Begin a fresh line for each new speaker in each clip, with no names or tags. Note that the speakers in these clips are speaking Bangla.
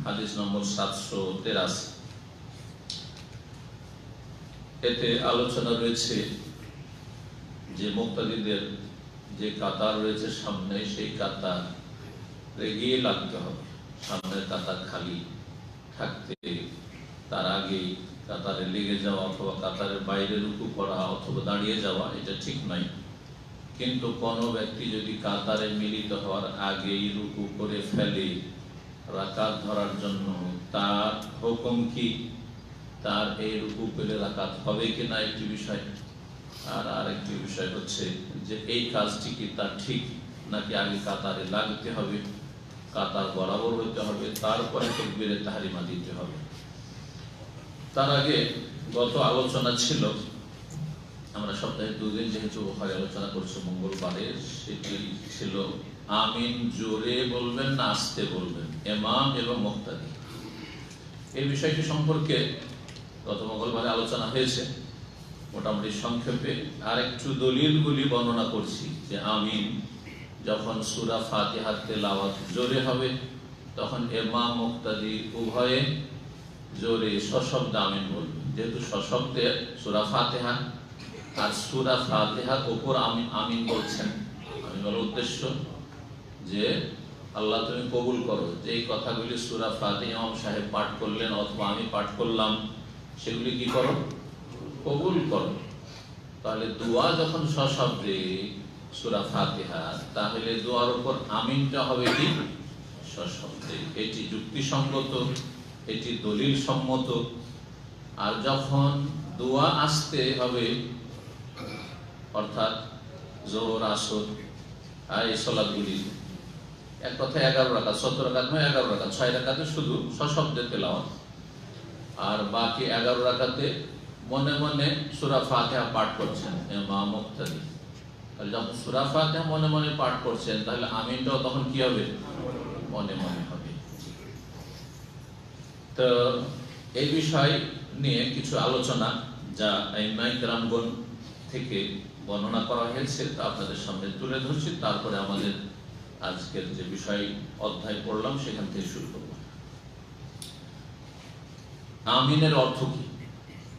হাদিস নম্বর 783। এতে আলোচনা রয়েছে যে মুক্তাদিদের যে কাতার রয়েছে সামনে, সেই কাতার এগিয়ে লাগতে হবে। সামনের কাতার খালি থাকতে তার আগে কাতারে লেগে যাওয়া অথবা কাতারের বাইরে রুকু করা অথবা দাঁড়িয়ে যাওয়া, এটা ঠিক নয়। কিন্তু কোনো ব্যক্তি যদি কাতারে মিলিত হওয়ার আগেই রুকু করে ফেলে রাকাত ধরার জন্য, তার হুকুম কি? তার এই রুকু পেলে রাকাত হবে কিনা একটি বিষয়, আর আরেকটি বিষয় হচ্ছে যে এই কাজটি কি তার ঠিক নাকি আগে কাতারে লাগতে হবে, কাতার বরাবর হতে হবে, তারপরে তাকবীরে তাহরিমা দিতে হবে। তার আগে গত আলোচনা ছিল, আমরা সপ্তাহে 2 দিন যেহেতু বুখারী আলোচনা করছি মঙ্গলবারে, সেটি ছিল আমিন জোরে বলবেন না আস্তে বলবেন, ইমাম এবং মুক্তাদি। এই বিষয়টি সম্পর্কে গত মঙ্গলবারে আলোচনা হয়েছে মোটামুটি সংক্ষেপে। আর একটু দলিলগুলি বর্ণনা করছি যে আমিন যখন সূরা ফাতিহার তেলাওয়াত জোরে হবে তখন ইমাম মুক্তাদি উভয়ে জোরে সশব্দে আমিন বলবে। যেহেতু সশব্দে সূরা ফাতিহা, আর সূরা ফাতিহার উপর আমিন বলছেন, আমিন বলার উদ্দেশ্য যে আল্লাহ তুমি কবুল করো। যে এই কথাগুলি সূরা ফাতিহা ইমাম সাহেব পাঠ করলেন অথবা আমি পাঠ করলাম, সেগুলি কি করো? কবুল করো। তাহলে দোয়া যখন সশব্দে সূরা ফাতিহা, তাহলে দোয়ার উপর আমিনটা হবে কি? সশব্দে। এটি যুক্তিসঙ্গত, এটি দলিল সম্মত। আর যখন দোয়া আসতে হবে, অর্থাৎ জোহর আসর এই সালাতগুলি এক কথায় 11 রাকাত, 70 রাকাত নয় 11 রাকাত, 6 রাকাতে শুধু সশব্দে তেলাওয়াত, আর বাকি 11 রাকাতে মনে মনে সূরা ফাতিহা পাঠ করছেন ইমাম মুক্তাদি। তাহলে যখন সূরা ফাতিহা মনে মনে পাঠ করছেন, তাহলে আমিনটাও তখন কি হবে? মনে মনে হবে। তো এই বিষয় নিয়ে কিছু আলোচনা যা আইম্মায়ে কেরামগণ থেকে বর্ণনা করা হয়েছে তা আপনাদের সামনে তুলে ধরছি। তারপরে আমাদের আজকের যে বিষয় অধ্যায় পড়লাম সেখান থেকে শুরু করব। আমিনের অর্থ কি?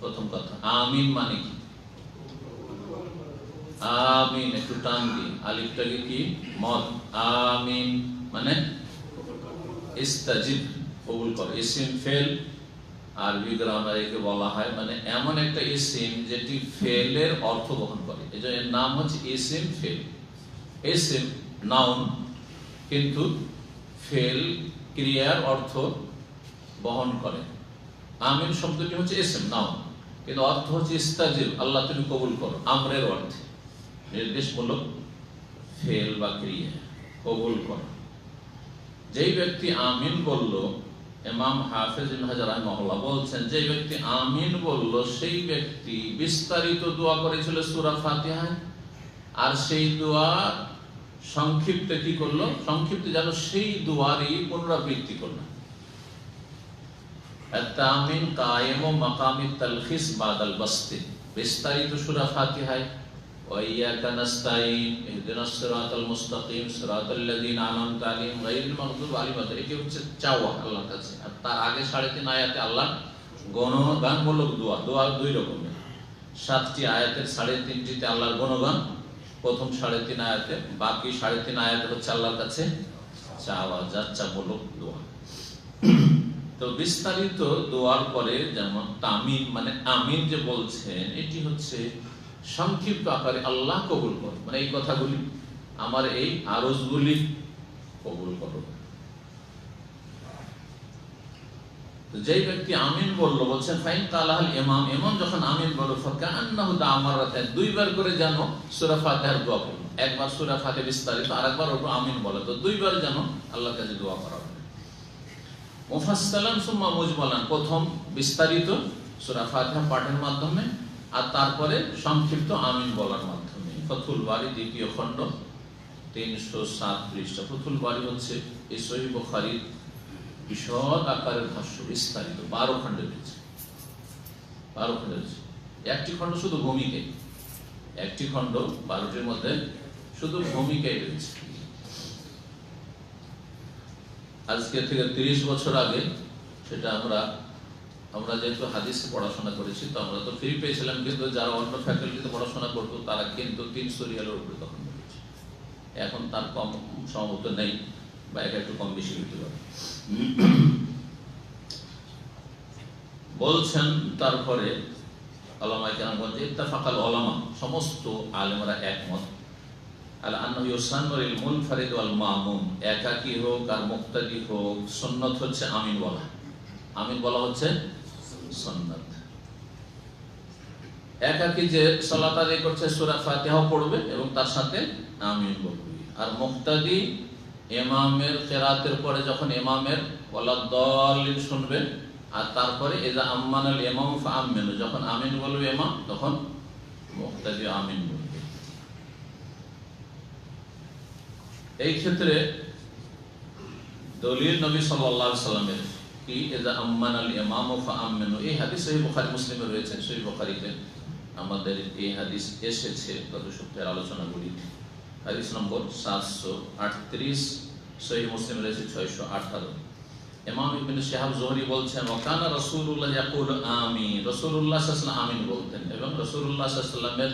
প্রথম কথা, আমিন মানে কি? আমিন একটু টান দিই, আলিফটাকে কি মদ। আমিন মানে ইস্তাজিব, কবুল কর। ইসিম ফেল আরবি গ্রামারে একে বলা হয়, মানে এমন একটা ইসিম যেটি ফেলের অর্থ বহন করে। এজন্য এর নাম হচ্ছে ইসিম ফেল। ইসিম নাউন, কিন্তু ফেল ক্রিয়ার অর্থ বহন করে। আমিন শব্দটি হচ্ছে ইসিম নাউন, কিন্তু অর্থ হচ্ছে ইস্তাজিব, আল্লাহ তুমি কবুল করো। আমরের অর্থে নির্দেশমূলক ফেল বা ক্রিয়া, কবুল করো। যেই ব্যক্তি আমিন বলল, ইমাম হাফেজ ইবনে হাজার রাহিমাহুল্লাহ বলছেন, যে ব্যক্তি আমিন বলল সেই ব্যক্তি বিস্তারিত দোয়া করেছিল সূরা ফাতিহায়, আর সেই দোয়া সংক্ষিপ্তে কি করলো? সংক্ষিপ্তে যেন সেই দোয়ারই পুনরাবৃত্তি করলো। আত-তামিন কায়েমু মাকামিত তালখিস বাদাল বাসতি। বিস্তারিত সূরা ফাতিহায় ওয়া ইয়াকা নাস্তাইন ইহদিনাস সিরাতাল মুস্তাকিম সিরাতাল্লাযিনা আনআমতা আলাইহিম গায়রিল মাগদুবি আলাইহিম। এটি হচ্ছে চাওয়া আল্লাহর কাছে। আর তার আগে 3.5 আয়াতে আল্লাহ গুণগানমূলক দোয়া। দোয়া 2 রকমের। 7টি আয়াতের 3.5টিতে আল্লাহর গুণগান, প্রথম 3.5 আয়াতে। বাকি 3.5 আয়াতে হচ্ছে আল্লাহর কাছে চাওয়া, যাচ্ছামূলক দোয়া। তো বিস্তারিত দোয়ার পরে যেমন তামিন মানে আমিন যে বলছেন, এটি হচ্ছে সংক্ষিপ্ত আকারে আল্লাহ কবুল করো, মানে এই কথাগুলি, আমার এই আরজগুলি কবুল করো। যেই ব্যক্তি আমিন বলল, বলছেন ফাইন কালাল ইমাম, ইমাম যখন আমিন বলল ফাকান্নাহু দামারাতান, 2 বার করে যেন সূরা ফাতিহার দোয়া করল। একবার সূরা ফাতিহা বিস্তারিত, আরেকবার ওপর আমিন বলে, তো 2 বার যেন আল্লাহর কাছে দোয়া করা হয়। মুফাসসালান সুম্মা মুজমালান, প্রথম বিস্তারিত সূরা ফাতিহা পাঠের মাধ্যমে, আর তারপরে সংক্ষিপ্ত আমিন বলার মাধ্যমে। ফাথুল বারী 2য় খণ্ড 307 পৃষ্ঠা। ফাথুল বারী হচ্ছে এই সহিহ বুখারীর বিশদ আকারের ভাষ্য, বিস্তারিত 12 খণ্ডে রয়েছে। 12 খণ্ডে রয়েছে। একটি খণ্ড শুধু ভূমিকায়, একটি খণ্ড 12টির মধ্যে শুধু ভূমিকায় রয়েছে। আজকে থেকে 30 বছর আগে, সেটা আমরা যেহেতু হাদিসে পড়াশোনা করেছি, তো আমরা তো ফ্রি পেয়েছিলাম, কিন্তু যারা অন্য ফ্যাকাল্টিতে পড়াশোনা করতো তারা কিন্তু 300 রিয়ালের উপরে তখন বলেছে। এখন তার কম সম্ভবত নেই, বা একটু কম বেশি হতে পারে। বলছেন তারপরে উলামায়ে কেরামগণ, ইত্তাফাকাল উলামা, সমস্ত আলেমরা একমত, আলা আন্নাহু ইউসান্নু লিল মুনফারিদ ওয়াল মামুম, একাকী হোক আর মুক্তাদি হোক, সুন্নাত হচ্ছে আমিন বলা। আমিন বলা হচ্ছে সুন্নাত। একাকী যে সালাত আদায় করছে সূরা ফাতিহা পড়বে এবং তার সাথে আমিন বলবে। আর মুক্তাদি ইমামের কিরাতের পরে যখন ইমামের ওয়ালাদ-দাল্লিন শুনবে, আর তারপরে ইযা আম্মানাল ইমাম ফাআমিনু, যখন আমিন বলবে ইমাম, তখন মুক্তাদি আমিন বলবে। এই ক্ষেত্রে দলিল নবী সাল্লাল্লাহু আলাইহি সাল্লামের কি, ইযা আম্মানাল ইমাম ফাআমিনু, এই হাদিস সহিহ বুখারী মুসলিমে রয়েছে। সহিহ বুখারীতে আমাদের এই হাদিস এসেছে গত সপ্তাহের আলোচনাগুলি। হাদিস নম্বর 738, সহিহ মুসলিমে রয়েছে 618। ইমাম ইবনে শিহাব যুহরি বলছেন, ওয়াকানা রাসূলুল্লাহ ইয়াকুলু আমিন, রাসূলুল্লাহ সাল্লাল্লাহু আলাইহি ওয়াসাল্লাম আমিন বলতেন, এবং রাসূলুল্লাহ সাল্লাল্লাহু আলাইহি ওয়াসাল্লামের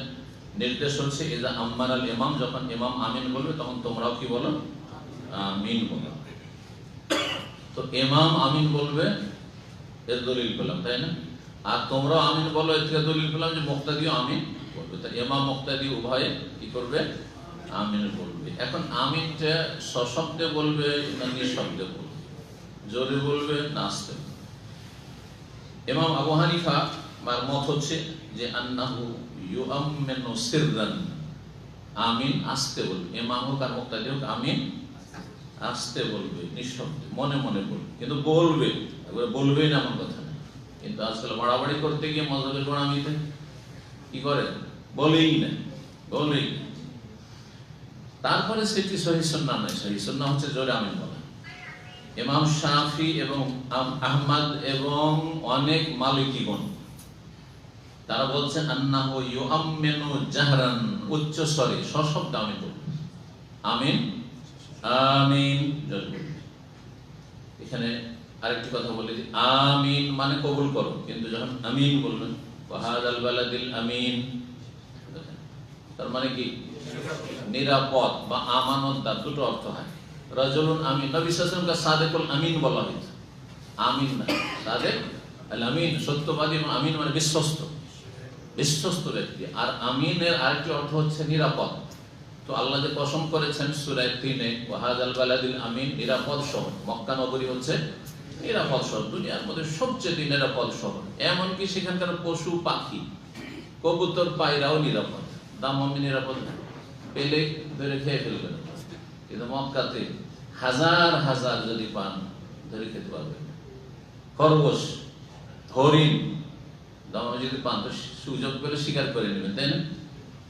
নির্দেশ হচ্ছে ইযা আম্মানাল ইমাম, যখন ইমাম আমিন বলবে তখন তোমরাও কি বলো, আমিন বলো। তো ইমাম আমিন বলবে, এর দলিল পেলাম, তাই না? আর তোমরাও আমিন বলো, এর থেকে দলিল পেলাম যে মুক্তাদিও আমিন বলবে। তা ইমাম মুক্তাদি উভয়ে কি করবে, আমিন বলবে। এখন আমিনটা সশব্দে বলবে না নিঃশব্দে বলবে, জোরে বলবে না আস্তে? ইমাম আবু হানিফা মার মত হচ্ছে যে আন্নাহু ইউআম্মিনু সিররান, আমিন আস্তে বলবে। ইমাম হোক আর মুক্তাদি হোক আমিন আস্তে বলবে, নিঃশব্দে, মনে মনে বলবে, কিন্তু বলবে, বলবেই না এমন কথা না। কিন্তু আজকাল বাড়াবাড়ি করতে গিয়ে মযহাবের গোড়ামিতে কি করে, বলেই না, বলেই না। তারপরে সেটি সহিহ সুন্নাহ নয়। সহিহ সুন্নাহ হচ্ছে জোরে আমিন বলা। ইমাম শাফি এবং আহমদ এবং অনেক মালিকিগণ তারা বলছেন আন্নাহু ইউআম্মিনু জাহরান, উচ্চ স্বরে সশব্দে আমিন বলবে। আমিন আমিন জোরে বলবে। এখানে আরেকটি কথা বলে দিই, আমিন মানে কবুল করো, কিন্তু যখন আমিন বলবেন ওয়াহাদাল বালাদিল আমিন, তার মানে কি নিরাপদ বা আমানতদার, দুটো অর্থ হয়। রাজুলুন আমিন, নবী সাল্লাল্লাহু আলাইহি ওয়াসাল্লামকে সাদিকুল আমিন বলা হয়েছে, আমিন না সাদিক আল আমিন, সত্যবাদী। আমিন মানে বিশ্বস্ত, বিশ্বস্ত ব্যক্তি। আর আমিনের আরেকটি অর্থ হচ্ছে নিরাপদ। তো আল্লাহ যে কসম করেছেন সূরা 3-এ, ওয়াহাদাল বালাদিল আমিন, নিরাপদ শহর। মক্কা নগরী হচ্ছে নিরাপদ শহর, দুনিয়ার মধ্যে সবচেয়ে নিরাপদ শহর। এমনকি সেখানকার পশু পাখি, কবুতর পায়রাও নিরাপদ। দামমি নিরাপদ না, পেলে ধরে খেয়ে ফেলবে না। কিন্তু মক্কাতে হাজার হাজার যদি পান, ধরে খেতে পারবেন। খরগোশ, হরিণ, দামে যদি পান তো সুযোগ পেলে শিকার করে নেবেন, তাই না?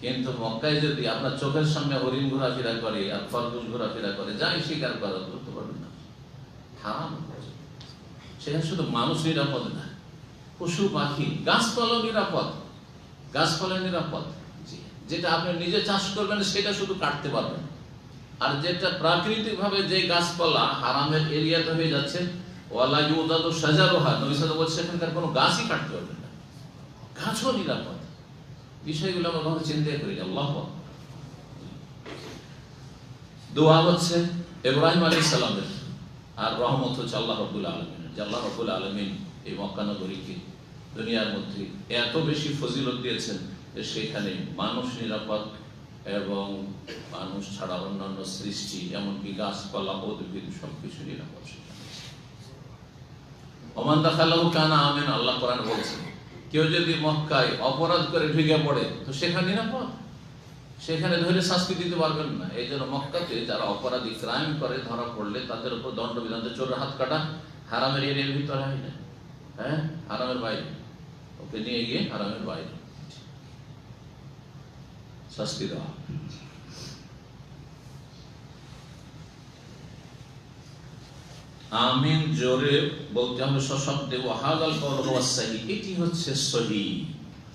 কিন্তু মক্কায় যদি আপনার চোখের সামনে হরিণ ঘোরাফেরা করে আর খরগোশ ঘোরাফেরা করে, যাই শিকার করা করতে পারবেন না, হারাম। সেখানে শুধু মানুষ নিরাপদ না, পশু পাখি, গাছপালা নিরাপদ, গাছপালা নিরাপদ। যেটা আপনি নিজে চাষ করবেন সেটা শুধু কাটতে পারবেন, আর যেটা প্রাকৃতিক ভাবে যে গাছপালা হারামের এরিয়াতে হয়ে যাচ্ছে, ওয়ালা ইউদাদু শাজারুহা, নবী সাল্লাল্লাহু আলাইহি ওয়াসাল্লাম বলছেন সেখানকার কোনো গাছই কাটতে পারবেন না, গাছও নিরাপদ। বিষয়গুলো আমরা কখনো চিন্তা করি না। আল্লাহু আকবার। দোয়া হচ্ছে ইব্রাহিম আলাইহিস সালামের, আর রহমত হচ্ছে আল্লাহ রাব্বুল আলামিন। যে আল্লাহ রাব্বুল আলামিন এই মক্কা নগরীকে দুনিয়ার মধ্যে এত বেশি ফজিলত দিয়েছেন যে সেখানে মানুষ নিরাপদ, এবং মানুষ ছাড়া অন্যান্য সৃষ্টি, এমনকি গাছপালা, উদ্ভিদ সবকিছু নিরাপদ। ওমান দাখালাহু কানা আমিন, আল্লাহ কোরআনে বলেছেন কেউ যদি মক্কায় অপরাধ করে ঢুকে পড়ে তো সেখানে নিরাপদ, সেখানে ধরে শাস্তি দিতে পারবেন না। এই জন্য মক্কাতে যারা অপরাধী ক্রাইম করে ধরা পড়লে তাদের উপর দণ্ডবিধান, চোরের হাত কাটা, হারামের এরিয়ার ভিতরে হয় না, হ্যাঁ, হারামের বাইরে, ওকে নিয়ে গিয়ে হারামের বাইরে শাস্তি দেওয়া। আমিন জোরে বলতে হবে, সশব্দে। ওয়াহাদাল কওল হুয়া সহিহ, এটি হচ্ছে সহিহ।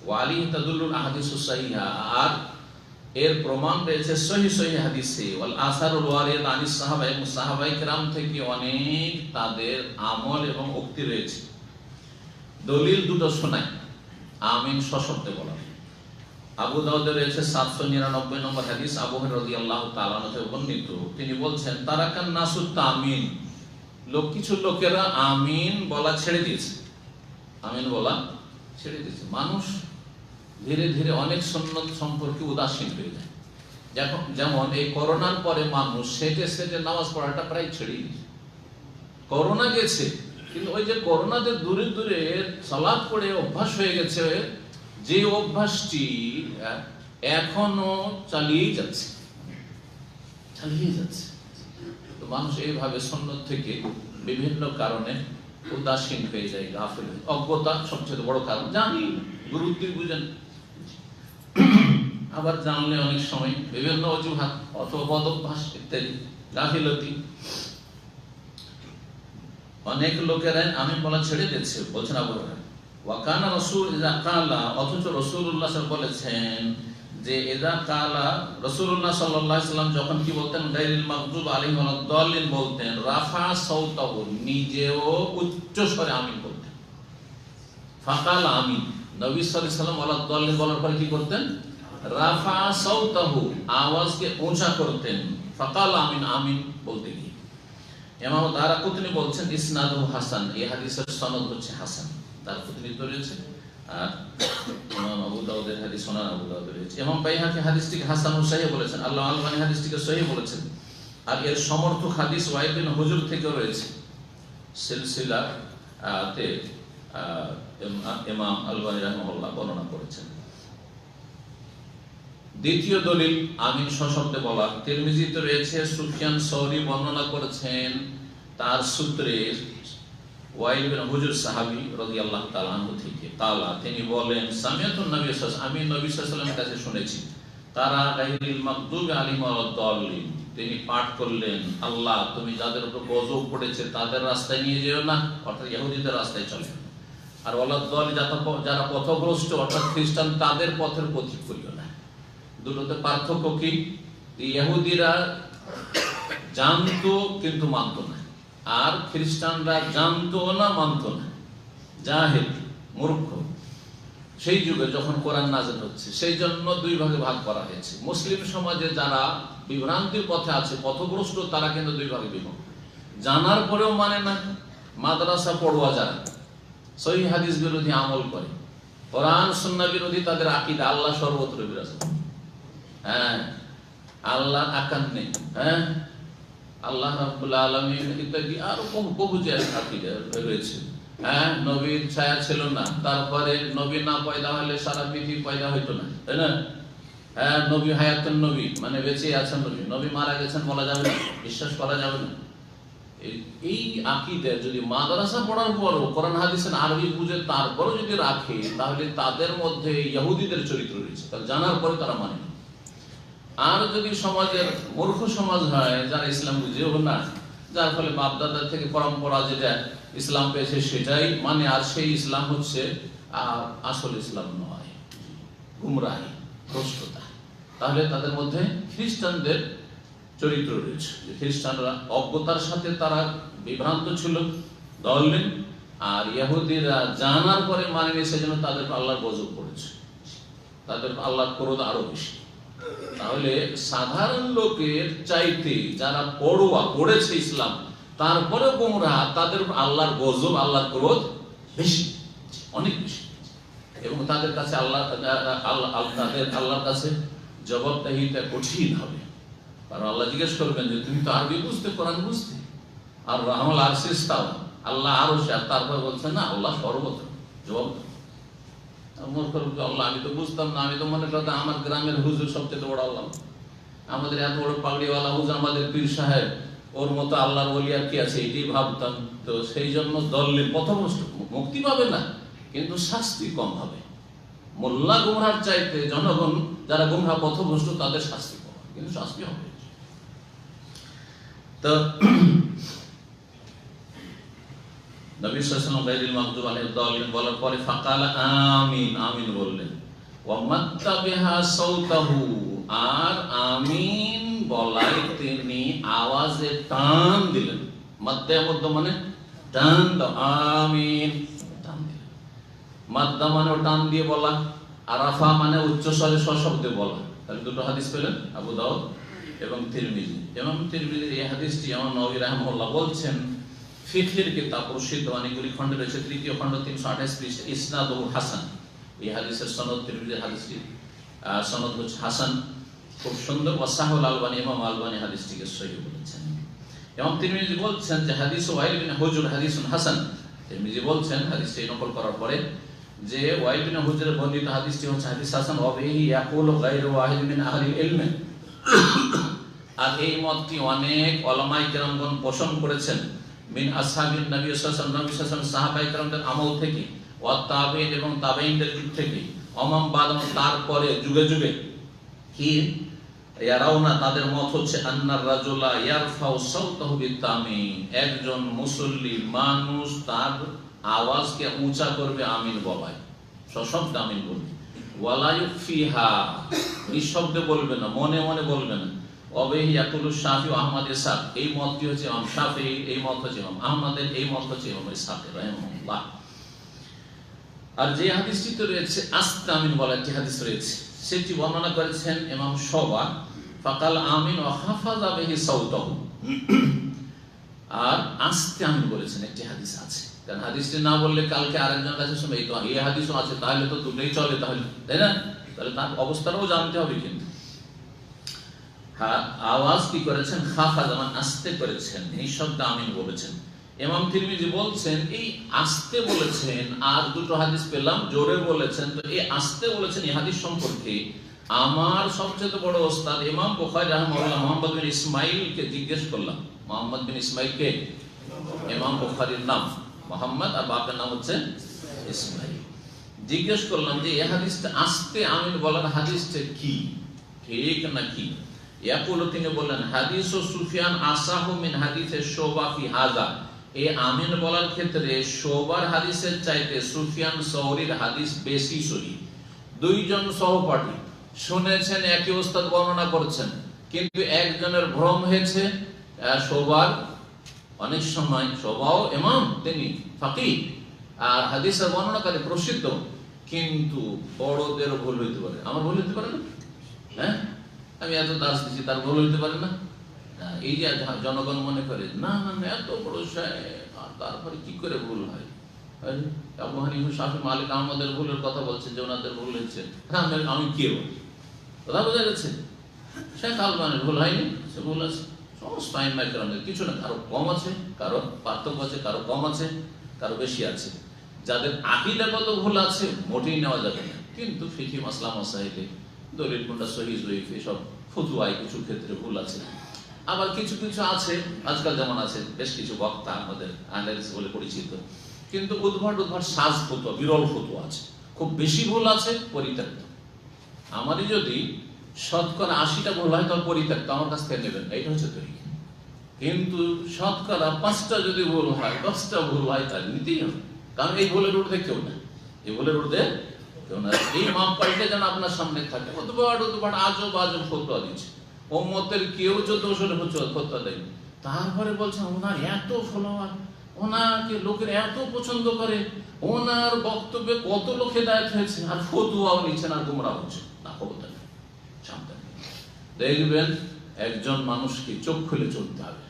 ওয়া আলাইহি তাদুল্লুল আহাদিসুস সাহিহা, আর এর প্রমাণ রয়েছে সহিহ সহিহ হাদিসে, ওয়াল আসারুল ওয়ারিদ আনিস সাহাবা, এবং সাহাবায়ে কেরাম থেকে অনেক তাদের আমল এবং উক্তি রয়েছে। দলিল দুটো শোনায়, আমিন সশব্দে বলা। আবু দাউদে রয়েছে 799 নম্বর হাদিস, আবু হুরায়রা রাদিয়াল্লাহু তাআলা আনহু থেকে বর্ণিত। তিনি বলছেন, তারাকান নাসু তামিন, কিছু লোকেরা আমিন বলা ছেড়ে দিয়েছে। আমিন বলা ছেড়ে দিয়েছে। মানুষ ধীরে ধীরে অনেক সুন্নত সম্পর্কে উদাসীন হয়ে যায়। যেমন এই করোনার পরে মানুষ সেটে সেটে নামাজ পড়াটা প্রায় ছেড়েই দিয়েছে। করোনা গেছে, কিন্তু ওই যে করোনাতে দূরে দূরে সালাত পড়ে অভ্যাস হয়ে গেছে, যে অভ্যাসটি এখনো চালিয়ে যাচ্ছে। তো মানুষ এইভাবে সুন্নত থেকে বিভিন্ন কারণে উদাসীন হয়ে যায়, গাফিল। অজ্ঞতা সবচেয়ে বড় কারণ, জানি গুরুত্ব বুঝেন, আবার জানলে অনেক সময় বিভিন্ন অজুহাত অথবা বদভ্যাস ইত্যাদি, গাফিলতি। অনেক লোকেরা আমি বলা ছেড়ে দিচ্ছে, বলছেন আবু হুরায়রা। ওয়াকানা রাসূল ইযা কালা, অথচ রাসূলুল্লাহ সাল্লাল্লাহু আলাইহি ওয়াসাল্লাম বলেছেন যে ইযা কালা, রাসূলুল্লাহ সাল্লাল্লাহু আলাইহি ওয়াসাল্লাম যখন কি বলতেন, গায়রিল মাগদুব আলাইহিম ওয়ালাদ-দাল্লিন বলতেন, রাফা সাওতাহু, নিজেও উচ্চ স্বরে আমিন বলতেন। ফাকাল আমিন, নবী সাল্লাল্লাহু আলাইহি ওয়াসাল্লাম ওয়ালাদ-দাল্লিন বলার পরে কি করতেন, রাফা সাওতাহু, আওয়াজকে উঁচা করতেন। ফাকাল আমিন, আমিন বলতে গিয়ে। ইমাম দারাকুতনি বলছেন ইসনাদুহু হাসান, এই হাদিসের সনদ হচ্ছে হাসান। দারাকুতনি তো রয়েছে, আর ইমাম আবু দাউদের হাদিস, সুনান আবু দাউদের রয়েছে। ইমাম বাইহাকি হাদিসটিকে হাসান ও সহিহ বলেছেন, আল্লামা আলবানী হাদিসটিকে সহিহ বলেছেন। আর এর সমর্থক হাদিস ওয়াইল বিন হুজুর থেকেও রয়েছে, সিলসিলা তে ইমাম আলবানী রাহিমাহুল্লাহ বর্ণনা করেছেন। দ্বিতীয় দলিল আমিন সশব্দে বলা, তিরমিজিতে রয়েছে, সুফিয়ান সৌরি বর্ণনা করেছেন তার সূত্রে ওয়াইল বিন হুজুর সাহাবী রাদিয়াল্লাহু তাআলা আনহু থেকে, তাআলা তিনি বলেন, সামিয়াতুন নবী সাল্লাল্লাহু আলাইহি ওয়াসাল্লাম, আমি নবী সাল্লাল্লাহু আলাইহি ওয়াসাল্লামের কাছে শুনেছি, তারা গায়রিল মাগদুবি আলাইহিম ওয়ালাদ-দাল্লিন, তিনি পাঠ করলেন, আল্লাহ তুমি যাদের উপর গজব পড়েছে তাদের রাস্তায় নিয়ে যেও না, অর্থাৎ ইহুদিদের রাস্তায় চলে না, আর ওয়ালাদ-দাল্লিন যারা পথভ্রষ্ট অর্থাৎ খ্রিস্টান, তাদের পথের পথিক করিও না। দুটোতে পার্থক্য কি? ইহুদিরা জানতো কিন্তু মানতো না, আর খ্রিস্টানরা জানতো না মানতো না, জাহেল, মূর্খ। সেই যুগে যখন কোরআন নাযিল হচ্ছে, সেই জন্য দুই ভাগে ভাগ করা হয়েছে। মুসলিম সমাজে যারা বিভ্রান্তির পথে আছে, পথভ্রষ্ট, তারা কিন্তু দুই ভাগে বিভক্ত। জানার পরেও মানে না, মাদ্রাসা পড়ুয়া যারা, সহিহ হাদিস বিরোধী আমল করে, কোরআন সুন্নাহ বিরোধী, তাদের আকীদা আল্লাহ সর্বত্র বিরাজমান। হ্যাঁ, আল্লাহ আকান নেই, হ্যাঁ, আল্লাহ রাব্বুল আলামিন ইত্যাদি আরো বহু যে আকীদা রয়েছে। হ্যাঁ, নবীর ছায়া ছিল না, তারপরে নবী না পয়দা হলে সারা পৃথিবী পয়দা হইতো না, তাই না? হ্যাঁ, নবী হায়াতুন নবী, মানে বেঁচে আছেন নবী, নবী মারা গেছেন বলা যাবে না, বিশ্বাস করা যাবে না। এই আকীদা যদি মাদ্রাসা পড়ার পরও কোরআন হাদিসের আরবি বুঝে তারপরও যদি রাখে, তাহলে তাদের মধ্যে ইহুদিদের চরিত্র রয়েছে, তার জানার পরে তারা মানে না। আর যদি সমাজের মূর্খ সমাজ হয়, যারা ইসলাম বুঝেও না, যার ফলে বাপদাদা থেকে পরম্পরা যেটা ইসলাম পেয়েছে সেটাই মানে, আর সেই ইসলাম হচ্ছে আসল ইসলাম নয়, গুমরাহি, ভ্রষ্টতা, তাহলে তাদের মধ্যে খ্রিস্টানদের চরিত্র রয়েছে। খ্রিস্টানরা অজ্ঞতার সাথে তারা বিভ্রান্ত ছিল, দলেন, আর ইহুদিরা জানার পরে মানেনি, সেজন্য তাদের আল্লাহর গজব পড়েছে, তাদের আল্লাহর ক্রোধ আরো বেশি। তাহলে সাধারণ লোকের চাইতে যারা পড়ুয়া, পড়েছে ইসলাম, তারপরে গোমরাহ, তাদের আল্লাহর গজব, আল্লাহর ক্রোধ বেশি, অনেক বেশি। এবং তাদের কাছে আল্লাহর কাছে জবাবদিহিতা কঠিন হবে। কারণ আল্লাহ জিজ্ঞেস করবেন যে তুমি তো আরবি বুঝতে, কোরআন বুঝতে, আর রহমাল আরশিস তাও, আল্লাহ আরো সে, তারপর বলছেন না আল্লাহ সর্বত্র, জবাব আল্লাহ আমি তো বুঝতাম না, আমি তো মনে করতাম আমার গ্রামের হুজুর সবচেয়ে বড় আল্লাহ, আমাদের এত বড় পাগড়িওয়ালা হুজুর, আমাদের পীর সাহেব, ওর মতো আল্লাহর ওলি আর কি আছে, এটাই ভাবতাম। তো সেই জন্য দলে পথভ্রষ্ট, মুক্তি পাবে না কিন্তু শাস্তি কম হবে। মোল্লা গুমরার চাইতে জনগণ যারা গুমরা পথভ্রষ্ট, তাদের শাস্তি কম, কিন্তু শাস্তি হবে। তো নবী সাল্লাল্লাহু আলাইহি ওয়াসাল্লাম গায়রিল মাগদুব আলাইহিম ওয়ালাদ-দাল্লিন বলার পরে ফাকালা আমিন, আমিন বললেন। ওয়া মাত্তাবিহা সাওতাহু, আর আমিন বলায় তিনি আওয়াজে টান দিলেন। মাদ্দা মধ্য মানে টান দাও, আমিন টান দিলেন। মাদ্দা মানে টান দিয়ে বলা, আর রাফা মানে উচ্চস্বরে সশব্দে বলা। তাহলে দুটো হাদিস পেলেন, আবু দাউদ এবং তিরমিজি। ইমাম তিরমিজির এই হাদিসটি ইমাম নবী রাহিমাহুল্লাহ বলছেন, ফিকহের কিতাব প্রসিদ্ধ অনেকগুলি খণ্ড রয়েছে, তৃতীয় খণ্ড 328 পৃষ্ঠা, ইসনাদুহু হাসান। এই হাদিসের সনদ, তিরমিজির হাদিসটি সনদ হচ্ছে হাসান, খুব সুন্দর। ওয়াসাহুল আলবানী, ইমাম আলবানী হাদিসটিকে সহিহ বলেছেন। ইমাম তিরমিজি বলছেন যে হাদিস ওয়াইল বিন হুজর হাদিসুন হাসান। তিরমিজি বলছেন হাদিসটি নকল করার পরে যে ওয়াইল বিন হুজরের বর্ণিত হাদিসটি হচ্ছে হাদিস হাসান। ওয়াবিহি ইয়াকুলু গায়রু ওয়াহিদ মিন আহলিল ইলম। আর এই মতটি অনেক উলামায়ে কেরামগণ পোষণ করেছেন, মিন আসহাবিন নবী সাল্লাল্লাহু আলাইহি ওয়াসাল্লাম, সাহাবায়ে কেরামদের আমল থেকে, ওয়া তাবিঈন এবং তাবেঈনদের যুগ থেকে, অমাম বাদম তারপরে যুগে যুগে, কি ইয়ারাউনা তাদের মত হচ্ছে, আন্নার রাজুলা ইয়ারফাউ সাওতাহু বিতামিন, একজন মুসল্লি মানুষ তার আওয়াজকে উঁচা করবে আমিন বলায়, সশব্দ আমিন বলবে। ওয়ালা ইউফিহা, নিঃশব্দে বলবে না, মনে মনে বলবে না। ওয়াবিহি ইয়াকুলু শাফি ওয়া আহমদ ইসহাক, এই মতটি হচ্ছে ইমাম শাফি, এই মত হচ্ছে ইমাম আহমদের, এই মত হচ্ছে ইমাম ইসহাক রাহিমাহুল্লাহ। আর যে হাদিসটিতে রয়েছে আস্তে আমিন বলা একটি হাদিস রয়েছে, সেটি বর্ণনা করেছেন ইমাম শুবা, ফাকাল আমিন ওয়া হাফাযা বিহি সাওতাহু, আর আস্তে আমিন বলেছেন একটি হাদিস আছে। কারণ হাদিসটি না বললে কালকে আরেকজন কাছে শুনে এই তো এই হাদিসও আছে, তাহলে তো দুটোই চলে, তাহলে তাই না? তাহলে তার অবস্থাটাও জানতে হবে। কিন্তু আওয়াজ কি করেছেন? হাফাযা মানে আস্তে করেছেন, নিঃশব্দে আমিন বলেছেন। ইমাম তিরমিজি বলছেন এই আস্তে বলেছেন, আর দুটো হাদিস পেলাম জোরে বলেছেন। তো এই আস্তে বলেছেন এই হাদিস সম্পর্কে আমার সবচেয়ে বড় ওস্তাদ ইমাম বুখারী রাহিমাহুল্লাহ মুহাম্মদ বিন ইসমাইলকে জিজ্ঞেস করলাম। মুহাম্মদ বিন ইসমাইল কে? ইমাম বুখারীর নাম মুহাম্মদ, আর বাপের নাম হচ্ছে ইসমাইল। জিজ্ঞেস করলাম যে এই হাদিসটা আস্তে আমিন বলার হাদিসটা কি, ঠিক নাকি? ইয়াকুলু, তিনি বললেন, হাদিস ও সুফিয়ান আসাহু মিন হাদিসে শুবা ফি হাযা, এই আমিন বলার ক্ষেত্রে শুবার হাদিসের চাইতে সুফিয়ান সাওরীর হাদিস বেশি সহিহ। দুইজন সহপাঠী শুনেছেন, একই ওস্তাদ বর্ণনা করছেন, কিন্তু একজনের ভ্রম হয়েছে। শুবার অনেক সময় শুবাও ইমাম, তিনি ফাকিহ আর হাদিসের বর্ণনাকারী প্রসিদ্ধ, কিন্তু বড়দের ভুল হইতে পারে। আমার ভুল হইতে পারে না? হ্যাঁ, আমি এত দাস দিচ্ছি, তার ভুল হইতে পারে না? এই যে জনগণ মনে করে না এত বড় সাহেব, তারপরে কি করে ভুল হয়? আবু হানিফা, শাফি, মালিক, আহমদের ভুলের কথা বলছেন যে ওনাদের ভুল হয়েছে। আমি কে বলি? কথা বোঝা গেছে? শেখ আলবানের ভুল হয়নি, সে ভুল আছে। সমস্ত আইম্মায়ে কেরামদের কিছু না, কারো কম আছে, কারো পার্থক্য আছে, কারো কম আছে, কারো বেশি আছে। যাদের আকীদাগত ভুল আছে মোটেই নেওয়া যাবে না, কিন্তু ফিকহি মাসলা মাসাইলে দলিল কোনটা সহিহ জয়ীফ এসব ফতোয়ায় কিছু ক্ষেত্রে ভুল আছে। আবার কিছু কিছু আছে, আজকাল যেমন আছে বেশ কিছু বক্তা আমাদের আহলে হাদিস বলে পরিচিত, কিন্তু উদ্ভট সাজ ফতোয়া, বিরল ফতোয়া আছে, খুব বেশি ভুল আছে, পরিত্যক্ত। আমারই যদি শতকরা 80টা ভুল হয় তাহলে পরিত্যক্ত, আমার কাছ থেকে নেবেন, এটা হচ্ছে তরিকা। কিন্তু শতকরা 5টা যদি ভুল হয়, 10টা ভুল হয়, তাহলে নিতেই হবে। কারণ এই ভুলের ঊর্ধ্বে কেউ না, এই ভুলের ঊর্ধ্বে কেউ না। এই মাপকাঠিটা যেন আপনার সামনে থাকে। উদ্ভট আজব আজব ফতোয়া দিচ্ছে, উম্মতের কেউ 1400 ফতোয়া দেয়, তারপরে বলছে ওনার এত ফলোয়ার, ওনাকে লোকের এত পছন্দ করে, ওনার বক্তব্যে কত লোক হেদায়েত হয়েছে, আর ফতোয়াও নিচ্ছেন আর গোমরাহ হচ্ছে। না, খবরদার, সাবধান। দেখবেন একজন মানুষকে চোখ খুলে চলতে হবে,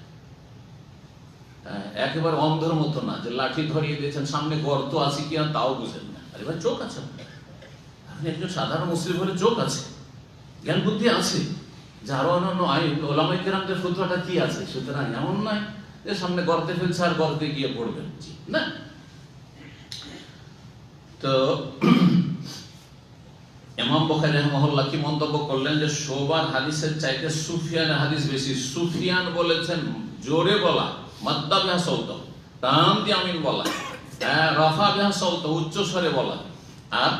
একেবারে অন্ধের মতো না, যে লাঠি ধরিয়ে দিয়েছেন সামনে গর্ত আছে কিনা তাও বুঝেন না। আরে ভাই, চোখ আছে, আপনি একজন সাধারণ মুসলিম হলে চোখ আছে, জ্ঞান বুদ্ধি আছে, যে আরো অন্যান্য ওলামায়ে কেরামদের ফতোয়াটা কি আছে। সুতরাং এমন নয় যে সামনে গর্তে ফেলছে আর গর্তে গিয়ে পড়বেন, না। তো ইমাম বুখারী রাহিমাহুল্লাহ কি মন্তব্য করলেন যে শুবার হাদিসের চাইতে সুফিয়ানের হাদিস বেশি। সুফিয়ান বলেছেন জোরে বলা, মাদ্দা বিহা সাওতাহু, টান দিয়ে আমিন বলা, রাফা বিহা সাওতাহু, উচ্চ স্বরে বলা। আর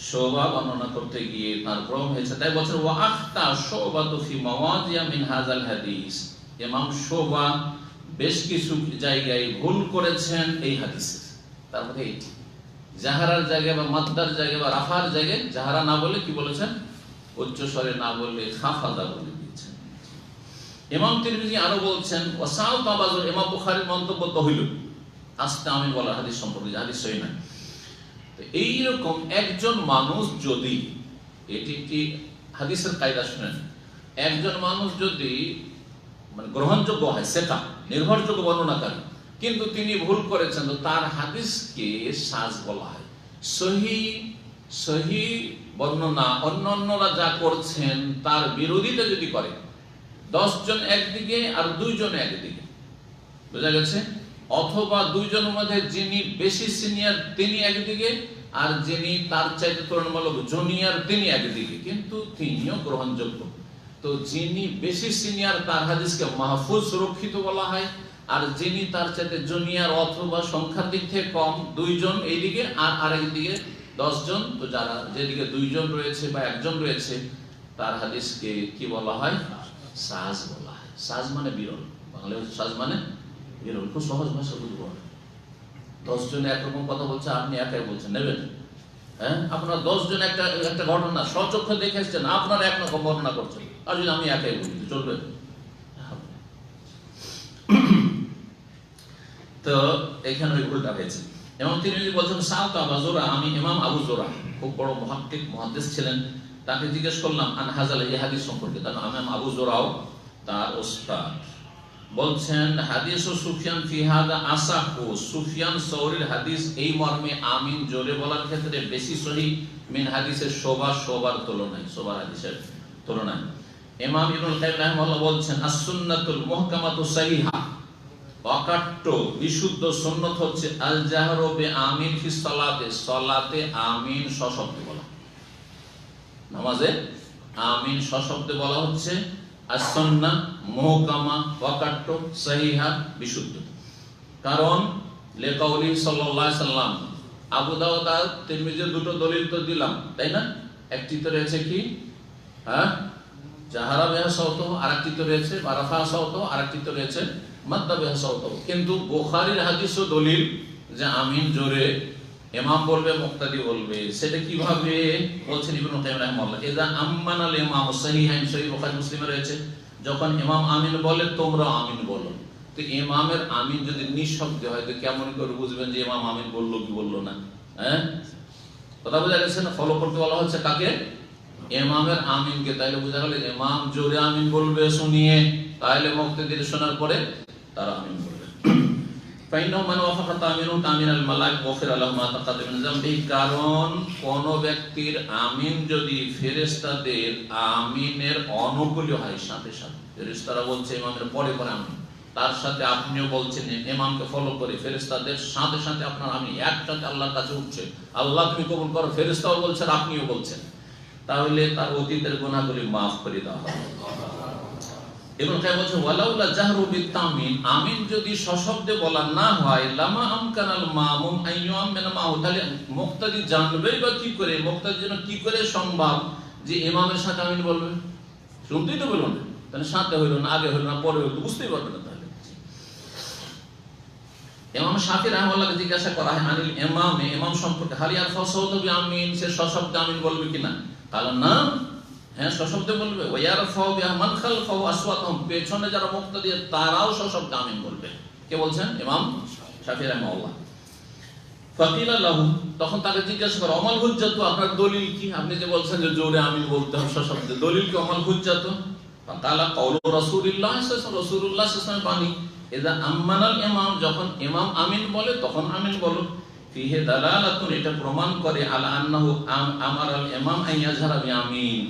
শুবা বর্ণনা করতে গিয়ে তার ভ্রম হয়েছে, তাই বলছেন ওয়া আখতা শুবাতু ফি মাওয়াদিয়া মিন হাযাল হাদিস, ইমাম শুবা বেশ কিছু জায়গায় ভুল করেছেন এই হাদিসে। তার মধ্যে এইটি জাহারার জায়গায় বা মাদ্দার জায়গায় বা রাফার জায়গায়, জাহারা না বলে কি বলেছেন? উচ্চ স্বরে না বললে খাফাদা বলে দিয়েছেন। ইমাম তিরমিজি আরো বলছেন ওয়াসাউ তাবাজুর, ইমাম বুখারীর মন্তব্য তো হইল আস্তে আমিন বলার হাদিস সম্পর্কে, হাদিস সহিহ না। তো এইরকম একজন মানুষ যদি, এটি একটি হাদিসের কায়দা শুনেন, একজন মানুষ যদি মানে গ্রহণযোগ্য হয়, সেটা নির্ভরযোগ্য বর্ণনাকারী, কিন্তু তিনি ভুল করেছেন, তো তার হাদিসকে সাজ বলা হয়। সহি বর্ণনা অন্যান্যরা যা করছেন তার বিরোধিতা যদি করে, 10 জন একদিকে আর 2 জন একদিকে, বোঝা গেছে, অথবা 2 জনের মধ্যে যিনি বেশি সিনিয়র তিনি একদিকে, আর যিনি তার চাইতে তুলনামূলক জুনিয়র তিনি একদিকে, কিন্তু তিনিও গ্রহণযোগ্য। তো যিনি বেশি সিনিয়র তার হাদিসকে মাহফুজ সুরক্ষিত বলা হয়, আর যিনি তার চাইতে জুনিয়র অথবা সংখ্যার দিক থেকে কম, 2 জন এইদিকে আর আরেকদিকে 10 জন, তো যারা যেদিকে 2 জন রয়েছে বা 1 জন রয়েছে তার হাদিসকে কি বলা হয়? সাজ বলা হয়। সাজ মানে বিরল, বাংলায় সাজ মানে বিরল, খুব সহজ ভাষা বুঝবো। 10 জন একরকম কথা বলছে, আপনি একাই বলছেন, নেবেন? হ্যাঁ, আপনার 10 জন একটা ঘটনা স্বচক্ষে দেখে এসছেন, আপনার এক রকম বর্ণনা করছেন, আর যদি আমি একাই বলি চলবে? তো এখানে ওই ভুলটা হয়েছে। এবং তিনি যদি বলছেন সাউতা আবু জোরা, আমি ইমাম আবু জোরা, খুব বড় মুহাক্কিক মুহাদ্দিস ছিলেন, তাকে জিজ্ঞেস করলাম আন হাজাল এই হাদিস সম্পর্কে, কারণ ইমাম আবু জোরাও তার ওস্তাদ। বলছেন হাদিস ও সুফিয়ান ফি হাদা আসাহু, সুফিয়ান সৌরির হাদিস এই মর্মে আমিন জোরে বলার ক্ষেত্রে বেশি সহিহ মিন হাদিসের শোবার তুলনায়, শোবার হাদিসের তুলনায়। ইমাম ইবনুল কাইয়িম রাহিমাহুল্লাহ বলছেন আস-সুন্নাতুল মুহকামাতু সাহিহা, অকাট্য বিশুদ্ধ সুন্নাত হচ্ছে আল জাহরু বি আমিন ফি সালাতে, সালাতে আমিন সশব্দে বলা, নামাজে আমিন সশব্দে বলা হচ্ছে as-sunnah মুহকামা, ওয়াকাট্য, সাহিহা, বিশুদ্ধ। কারণ লিকাউলি সাল্লাল্লাহু আলাইহি সাল্লাম, আবু দাউদ আর তিরমিজির দুটো দলিল তো দিলাম, তাই না? একটি তো রয়েছে কি, হ্যাঁ, জাহারা বিহা সাওত, আরেকটি তো রয়েছে বারাফা সাওত, আরেকটি তো রয়েছে মাদ্দা বিহা সাওত। কিন্তু বুখারীর হাদিসও দলিল যে আমিন জোরে ইমাম বলবে, মুক্তাদি বলবে। সেটা কিভাবে বলছেন ইবনুল কাইয়িম রাহিমাহুল্লাহ, ইযা আম্মানাল ইমাম সহিহাইন, সহিহ বুখারী মুসলিমে রয়েছে, যখন ইমাম আমিন বলে তোমরা আমিন বলো। তো ইমামের আমিন যদি নিঃশব্দে হয়, তো কেমন করে বুঝবেন যে ইমাম আমিন বললো কি বললো না? হ্যাঁ, কথা বোঝা গেছে না? ফলো করতে বলা হচ্ছে কাকে? ইমামের আমিনকে। তাইলে বোঝা গেল ইমাম জোরে আমিন বলবে শুনিয়ে, তাহলে মুক্তাদির শোনার পরে তারা আমিন বলবে। কারণ কোন ব্যক্তির আমিন যদি ফেরেশতাদের আমিনের অনুকূল হয়, সাথে সাথে ফেরেশতারা বলছে ইমামের পরে পরে আমিন, তার সাথে আপনিও বলছেন ইমামকে ফলো করে, ফেরেশতাদের সাথে সাথে আপনার আমিন একসাথে আল্লাহর কাছে উঠছে, আল্লাহ তুমি কবুল করো, ফেরেশতাও বলছেন আপনিও বলছেন, তাহলে তার অতীতের গুনাহগুলি মাফ করে দেওয়া হবে। ইবনে কাইয়িম বলেন ওয়ালাউলা জাহরু বিতামিন, আমিন যদি সশব্দে বলা না হয়, লামা আমকানাল মামুম আইয়ুমিনা মাহু, তাহলে মুক্তাদি জানবেই বা কি করে, মুক্তাদির জন্য কি করে সম্ভব যে ইমামের সাথে আমিন বলবে? শুনতেই তো বলুন, তাহলে সাথে হইল না, আগে হইল না, পরে হইল, বুঝতেই পারবে না। তাহলে ইমাম শাফিঈ রাহিমাহুল্লাহকে জিজ্ঞাসা করা হয় আনিল ইমামে, ইমাম সম্পর্কে, হাল ইয়ারফা সাওতাহু বিআমিন, সে সশব্দে আমিন বলবে কিনা? কারণ না, হ্যাঁ সশব্দে বলবে। ওয়ায়ারফাউ বিমান খালফাহু আসওয়াতাহুম, পেছনে যারা মুক্তাদি তারাও সশব্দে আমিন বলবে। কে বলছেন? ইমাম শাফিঈ রাহিমাহুল্লাহ। ফাকিলা লাহু, তখন তাকে জিজ্ঞাসা করা আমাল হুজ্জাতু, আপনার দলিল কি? আপনি যে বলছেন যে জোরে আমিন বলতে হবে সশব্দে, দলিল কি? আমাল হুজ্জাতু ফাকালা কাউলু রাসূলিল্লাহ রাসূলুল্লাহ সাল্লাল্লাহু আলাইহি ওয়াসাল্লাম বাণী, ইযা আম্মানাল ইমাম, যখন ইমাম আমিন বলে তখন আমিন বলো। ফিহি দালালাতুন, এটা প্রমাণ করে আলা আন্নাহু আমারাল ইমাম আন ইয়াজহারা বিআমিন,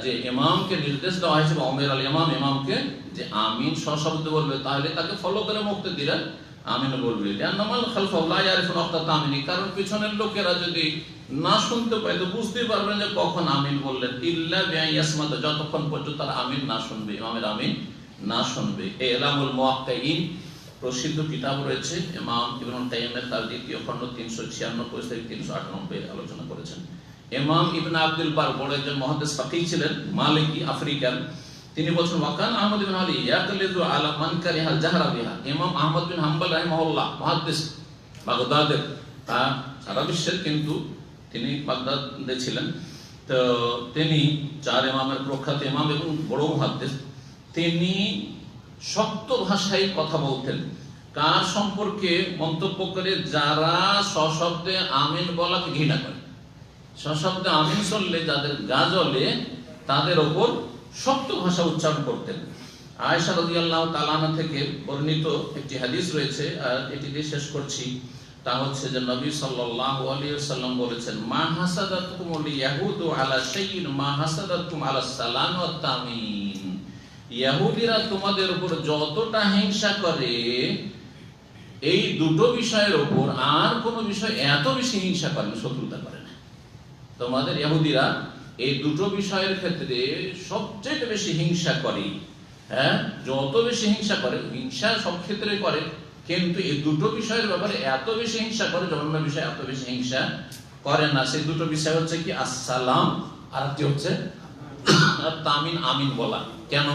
যে ইমামকে নির্দেশ দেওয়া হয়েছে বা ওমর আল ইমাম, ইমামকে যে আমিন সশব্দে বলবে, তাহলে তাকে ফলো করে মুক্তাদিরা আমিন বলবে। লিআন্নামাল খালফাহু লা ইয়ারিফুন ওয়াক্তাত তামিনি, কারণ পিছনের লোকেরা যদি না শুনতে পায় তো বুঝতেই পারবেন যে কখন আমিন বললেন। ইল্লা বিআইয়াসমাত, যতক্ষণ পর্যন্ত তারা আমিন না শুনবে, ইমামের আমিন না শুনবে। ইলামুল মুওয়াক্কিঈন প্রসিদ্ধ কিতাব রয়েছে, ইমাম ইবনুল কাইয়িমের, তার দ্বিতীয় খণ্ড 396 থেকে 398 আলোচনা করেছেন। ইমাম ইবনে আব্দুল বার বড় একজন মুহাদ্দিস ফাকিহ ছিলেন, মালিকি আফ্রিকান। তিনি বলেন ওয়াকান আহমদ বিন আলী ইয়াকলিদু আলা মান কারিহাল জাহরা বিহা, ইমাম আহমদ বিন হাম্বল রাহিমাহুল্লাহ মুহাদ্দিস, বাগদাদের, সারা বিশ্বের, কিন্তু তিনি বাগদাদে ছিলেন। তো তিনি 4 ইমামের প্রখ্যাত ইমাম এবং বড় মুহাদ্দিস। তিনি শক্ত ভাষায় কথা বলতেন। কার সম্পর্কে মন্তব্য করে? যারা সশব্দে আমিন বলাকে ঘৃণা করে, সশব্দে আমিন চললে যাদের গা জ্বলে, তাদের ওপর শক্ত ভাষা উচ্চারণ করতেন। আয়েশা রাদিয়াল্লাহু তাআলা আনহা থেকে বর্ণিত একটি হাদিস রয়েছে, আর এটি দিয়ে শেষ করছি। তা হচ্ছে যে নবী সাল্লাল্লাহু আলাইহি ওয়াসাল্লাম বলেছেন, মা হাসাদাতকুমুল ইয়াহুদু আলা শাইইন মা হাসাদাতকুম আলা সালাম ওয়াত তামিন। ইহুদিরা তোমাদের উপর যতটা হিংসা করে এই দুটো বিষয়ের উপর, আর কোনো বিষয় এত বেশি হিংসা করে না, শত্রুতা করে না। তোমাদের ইহুদিরা এই দুটো বিষয়ের ক্ষেত্রে সবচেয়ে বেশি হিংসা করে। হ্যাঁ, যত বেশি হিংসা করে, হিংসা সব ক্ষেত্রে করে, কিন্তু এই দুটো বিষয়ের ব্যাপারে এত বেশি হিংসা করে, অন্য বিষয়ে এত বেশি হিংসা করে না। সেই দুটো বিষয় হচ্ছে কি? আসসালাম, আর একটি হচ্ছে তামিন, আমিন বলা। কেন?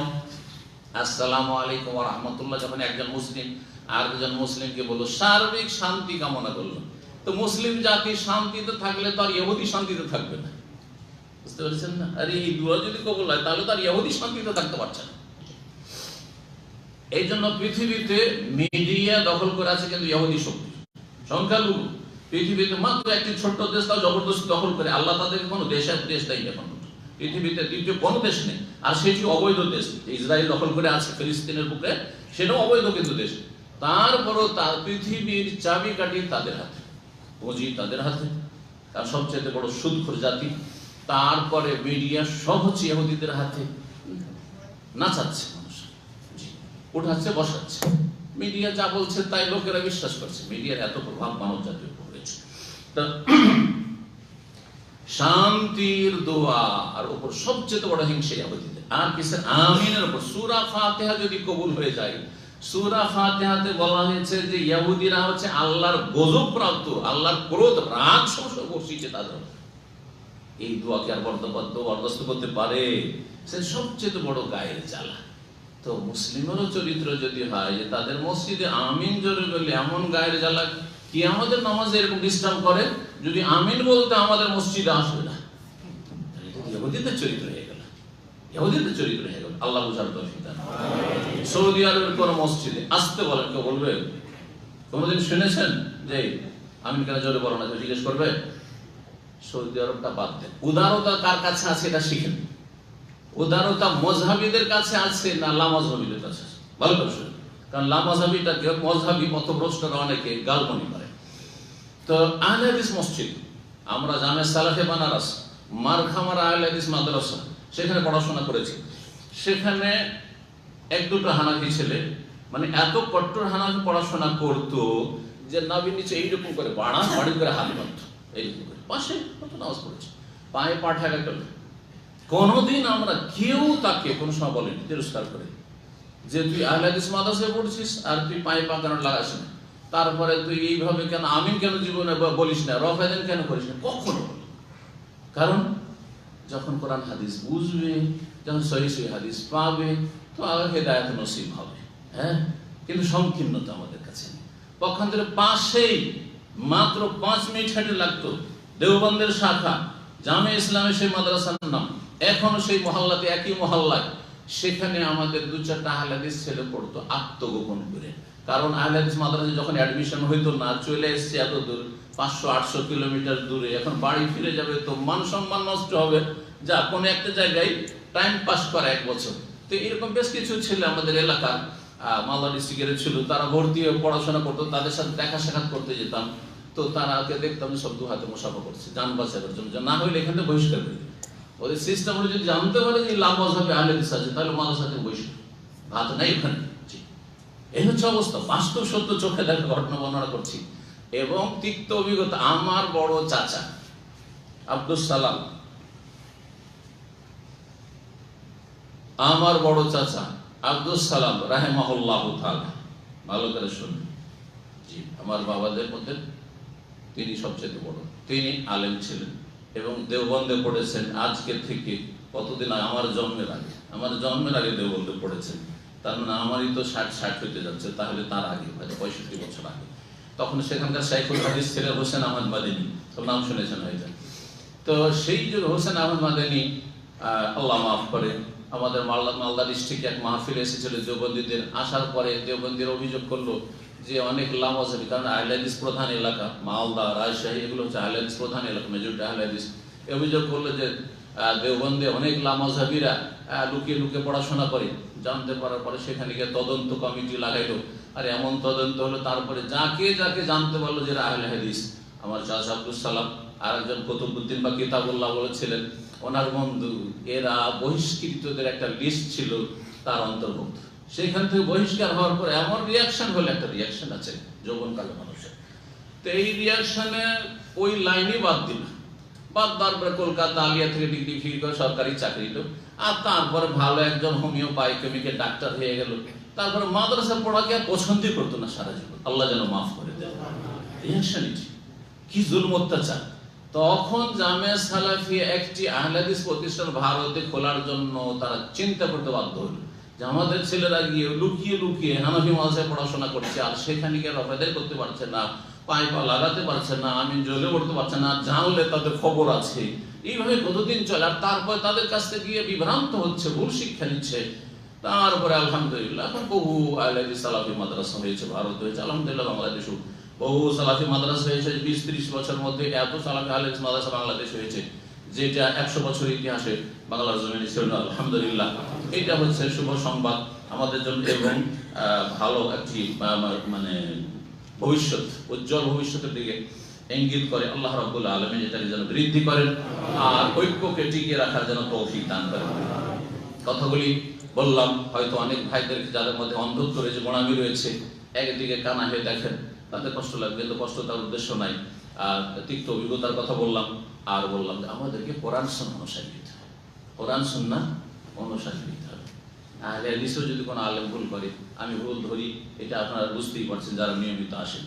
আসসালামু আলাইকুম ওয়া রাহমাতুল্লাহ যখন একজন মুসলিম আর দুজন মুসলিমকে বললো, সার্বিক শান্তি কামনা করলো, তো মুসলিম জাতি শান্তিতে থাকলে তো আর ইহুদি শান্তিতে থাকবে না। বুঝতে পেরেছেন না? আর এই দুয়া যদি কবুল হয় তাহলে তো আর ইহুদি শান্তিতে থাকতে পারছে না। এই জন্য পৃথিবীতে মিডিয়া দখল করে আছে কিন্তু ইহুদি শক্তি সংখ্যালঘু। পৃথিবীতে মাত্র একটি ছোট্ট দেশ তাও জবরদস্তি দখল করে। আল্লাহ তাদেরকে কোনো দেশ দেয় এখন পৃথিবীতে দ্বিতীয় কোনো দেশ নেই। আর সেটি অবৈধ দেশ, ইসরায়েল দখল করে আছে ফিলিস্তিনের বুকে, সেটাও অবৈধ কিন্তু দেশ। তারপরও তার পৃথিবীর চাবিকাঠি তাদের হাতে, পুঁজি তাদের হাতে, তার সবচেয়ে বড় সুদখোর জাতি। তারপরে মিডিয়া সব হচ্ছে ইহুদিদের হাতে। নাচাচ্ছে মানুষ, উঠাচ্ছে বসাচ্ছে, মিডিয়া যা বলছে তাই লোকেরা বিশ্বাস করছে। মিডিয়ার এত প্রভাব মানব জাতির উপর রয়েছে। শান্তির দোয়ার উপর সবচেয়ে বড় হিংসা ইহুদিদের। আর কিসের? আমিনের উপর। সূরা ফাতিহা যদি কবুল হয়ে যায়, সূরা ফাতিহাতে বলা হয়েছে যে ইহুদিরা হচ্ছে আল্লাহর গজব প্রাপ্ত, আল্লাহর ক্রোধ, রাগ সংসর্গ বর্ষিছে তাদের। এই দোয়াকে আর বরদাস্ত করতে পারে? সে সবচেয়ে বড় গায়ের জ্বালা। তো মুসলিমেরও চরিত্র যদি হয় যে তাদের মসজিদে আমিন জোরে বলে এমন গায়ের জ্বালা, কি আমাদের নামাজে এরকম ডিস্টার্ব করে, যদি আমিন বলতে আমাদের মসজিদে আসবে না, ইহুদিদের চরিত্র হয়ে গেল, ইহুদিদের চরিত্র হয়ে গেল। আল্লাহ বুঝার তৌফিক দান। সৌদি আরবের কোন মসজিদে আসতে বলেন, কেউ বলবে? কোনদিন শুনেছেন যে আমিন কেন জোরে বলো না? জিজ্ঞেস করবে? সৌদি আরবটা বাদ দেন। উদারতা কার কাছে আছে এটা শিখেন। উদারতা মযহাবীদের কাছে আছে না লামাযহাবীদের কাছে? ভালো করে শুনুন, কারণ লামাযহাবীটাকে মযহাবী পথভ্রষ্টরা অনেকে গালমনি করে। তো আহলে হাদিস মসজিদ, আমরা জামে সালাফে বানারস, মারখামার আহলে হাদিস মাদ্রাসা, সেখানে পড়াশোনা করেছি। সেখানে এক দুটো হানাফি ছেলে, মানে এত কট্টর হানাফি পড়াশোনা করতো যে নাভির নিচে এইরকম করে বাড়ি করে হাত বাঁধত, এইরকম করে পাশে কত নামাজ পড়েছে, পায়ে পা ঠেকা গেল। কোনদিন আমরা কেউ তাকে কোনো সময় বলেনি তিরস্কার করে যে তুই আহলে হাদিস মাদ্রাসায় পড়ছিস আর তুই পায়ে পা কেন লাগাস না, তারপরে তুই এইভাবে কেন আমিন কেন জীবনে বলিস না, রফায়েদান কেন করিস না, কখনো বলি। কারণ যখন কোরআন হাদিস বুঝবে, যখন সহিহ হাদিস পাবে, তো হেদায়েত নসিব হবে। হ্যাঁ, কিন্তু সংকীর্ণতা আমাদের কাছে নেই। পক্ষান্তরে পাশেই মাত্র 5 মিনিট হেঁটে লাগতো দেওবন্দের শাখা জামে ইসলামের সেই মাদ্রাসার নাম, এখনো সেই মহল্লাতে, একই মহল্লায়, সেখানে আমাদের 2-4টা আহলে হাদিস ছেলে পড়তো আত্মগোপন করে। কারণ আহলে হাদিস মাদ্রাসায় যখন অ্যাডমিশন হইতো না, চলে এসছে এত দূর, 500-800 কিলোমিটার দূরে, এখন বাড়ি ফিরে যাবে তো মান সম্মান নষ্ট হবে, যা কোনো একটা জায়গায় টাইম পাস করা 1 বছর। তো এরকম বেশ কিছু ছেলে আমাদের এলাকার মালদা ডিস্ট্রিক্টের ছিল, তারা ভর্তি হয়ে পড়াশোনা করতো, তাদের সাথে দেখা সাক্ষাৎ করতে যেতাম। তো তারাকে দেখতাম সব 2 হাতে মুসাফা করছে যান বাঁচানোর জন্য, না হলে এখান থেকে বহিষ্কার করে দিত। ওদের সিস্টেম হলে যদি জানতে পারে যে লামাযহাবে আহলে হাদিস আছে, তাহলে মাদ্রাসা থেকে বহিষ্কার, ভাত নাই ওখানে। এই হচ্ছে অবস্থা, বাস্তব সত্য চোখে দেখা ঘটনা বর্ণনা করছি। এবং তিক্ত অভিজ্ঞতা, আমার বড় চাচা আব্দুস সালাম, আমার বড় চাচা আব্দুস সালাম রাহিমাহুল্লাহু তাআলা, ভালো করে শুনুন। জি, আমার বাবাদের মধ্যে তিনি সবচেয়ে বড়। তিনি আলেম ছিলেন এবং দেওবন্দে পড়েছেন আজকে থেকে কতদিন আগে, আমার জন্মের আগে দেওবন্দে পড়েছেন। তার মানে আমারই তো 60 হইতে যাচ্ছে, তাহলে তার আগে 65 বছর আগে। তখন সেখানকার শাইখুল হাদিস ছিলেন হোসেন আহমদ মাদানী, সব নাম শুনেছেন হয়তো। তো সেই যে হোসেন আহমদ মাদানী আল্লাহ মাফ করে, আমাদের মালদা ডিস্ট্রিক্টে এক মাহফিল এসেছিল দেওবন্দীদের। আসার পরে দেওবন্দীরা অভিযোগ করলো যে অনেক লামাজহাবি, কারণ আহলে হাদিস প্রধান এলাকা মালদা, রাজশাহী এগুলো হচ্ছে আহলে হাদিস প্রধান এলাকা, মেজরিটি আহলে হাদিস। অভিযোগ করলো যে দেওবন্দে অনেক লামাজহাবিরা লুকিয়ে লুকিয়ে পড়াশোনা করে। জানতে পারার পরে সেখানে গিয়ে তদন্ত কমিটি লাগাইলো। আর এমন তদন্ত হলো, তারপরে যাকে যাকে জানতে পারলো যে আহলে হাদিস, আমার চাচা আব্দুল সালাম, আর একজন কুতুবউদ্দিন বা কিতাবুল্লাহ বলেছিলেন, ওনার বন্ধু, এরা বহিষ্কৃতদের একটা লিস্ট ছিল তার অন্তর্ভুক্ত। সেখান থেকে বহিষ্কার হওয়ার পরে এমন রিয়াকশন হলো, একটা রিয়াকশন আছে যৌবনকালে মানুষের, তো এই রিয়াকশনে ওই লাইনে বাদ দিল। বাদ দেওয়ার পরে কলকাতা আলিয়া থেকে ডিগ্রি ফিরি করে সরকারি চাকরি তো, আর তারপরে ভালো একজন হোমিও বায়োকেমিকের ডাক্তার হয়ে গেল। তারপরে মাদ্রাসা পড়াকে আর পছন্দই করতো না সারা জীবন। আল্লাহ যেন মাফ করে দেয়। রিয়াকশনই কি জুলম অত্যাচার। তখন জামিয়া সালাফিয়া একটি আহলে হাদিস প্রতিষ্ঠান ভারতে খোলার জন্য তারা চিন্তা করতে বাধ্য হলো যে আমাদের ছেলেরা গিয়ে লুকিয়ে লুকিয়ে হানাফি মাদ্রাসায় পড়াশোনা করছে, আর সেখানে গিয়ে রফাদাই করতে পারছে না, পায়ে পা লাগাতে পারছে না, আমি জ্বলে পড়তে পারছে না, জানলে তাদের খবর আছে। এইভাবে কতদিন চলে, আর তারপরে তাদের কাছ থেকে গিয়ে বিভ্রান্ত হচ্ছে, ভুল শিক্ষা নিচ্ছে। তারপরে আলহামদুলিল্লাহ এখন বহু আহলে হাদিস সালাফি মাদ্রাসা হয়েছে, ভারত হয়েছে, আলহামদুলিল্লাহ বাংলাদেশও বহু সালাফি মাদ্রাসা হয়েছে। 20-30 বছরের মধ্যে এত সালাফি আহলে হাদিস মাদ্রাসা বাংলাদেশ হয়েছে, যেটা 100 বছরের ইতিহাসে বাংলার জমিনে ছিল না। আলহামদুলিল্লাহ, এটা হচ্ছে শুভ সংবাদ আমাদের জন্য, এবং ভালো একটি মানে ভবিষ্যৎ, উজ্জ্বল ভবিষ্যতের দিকে ইঙ্গিত করে। আল্লাহ রাব্বুল আলামিন এটাকে যেন বৃদ্ধি করেন, আর ঐক্যকে টিকিয়ে রাখার জন্য তৌফিক দান করেন। কথাগুলি বললাম, হয়তো অনেক ভাইদেরকে যাদের মধ্যে অন্ধত্ব রয়েছে, গোড়ামি রয়েছে, একদিকে কানা হয়ে দেখেন, তাদের কষ্ট লাগবে, কিন্তু কষ্ট তার উদ্দেশ্য নাই। আর তিক্ত অভিজ্ঞতার কথা বললাম, আর বললাম যে আমাদেরকে কোরআন সুন্নাহ অনুসারী হতে হবে, কোরআন সুন্নাহ অনুসারী হতে হবে। আহলে হাদিসও যদি কোনো আলেম ভুল করে, আমি ভুল ধরি, এটা আপনারা বুঝতেই পারছেন যারা নিয়মিত আসেন,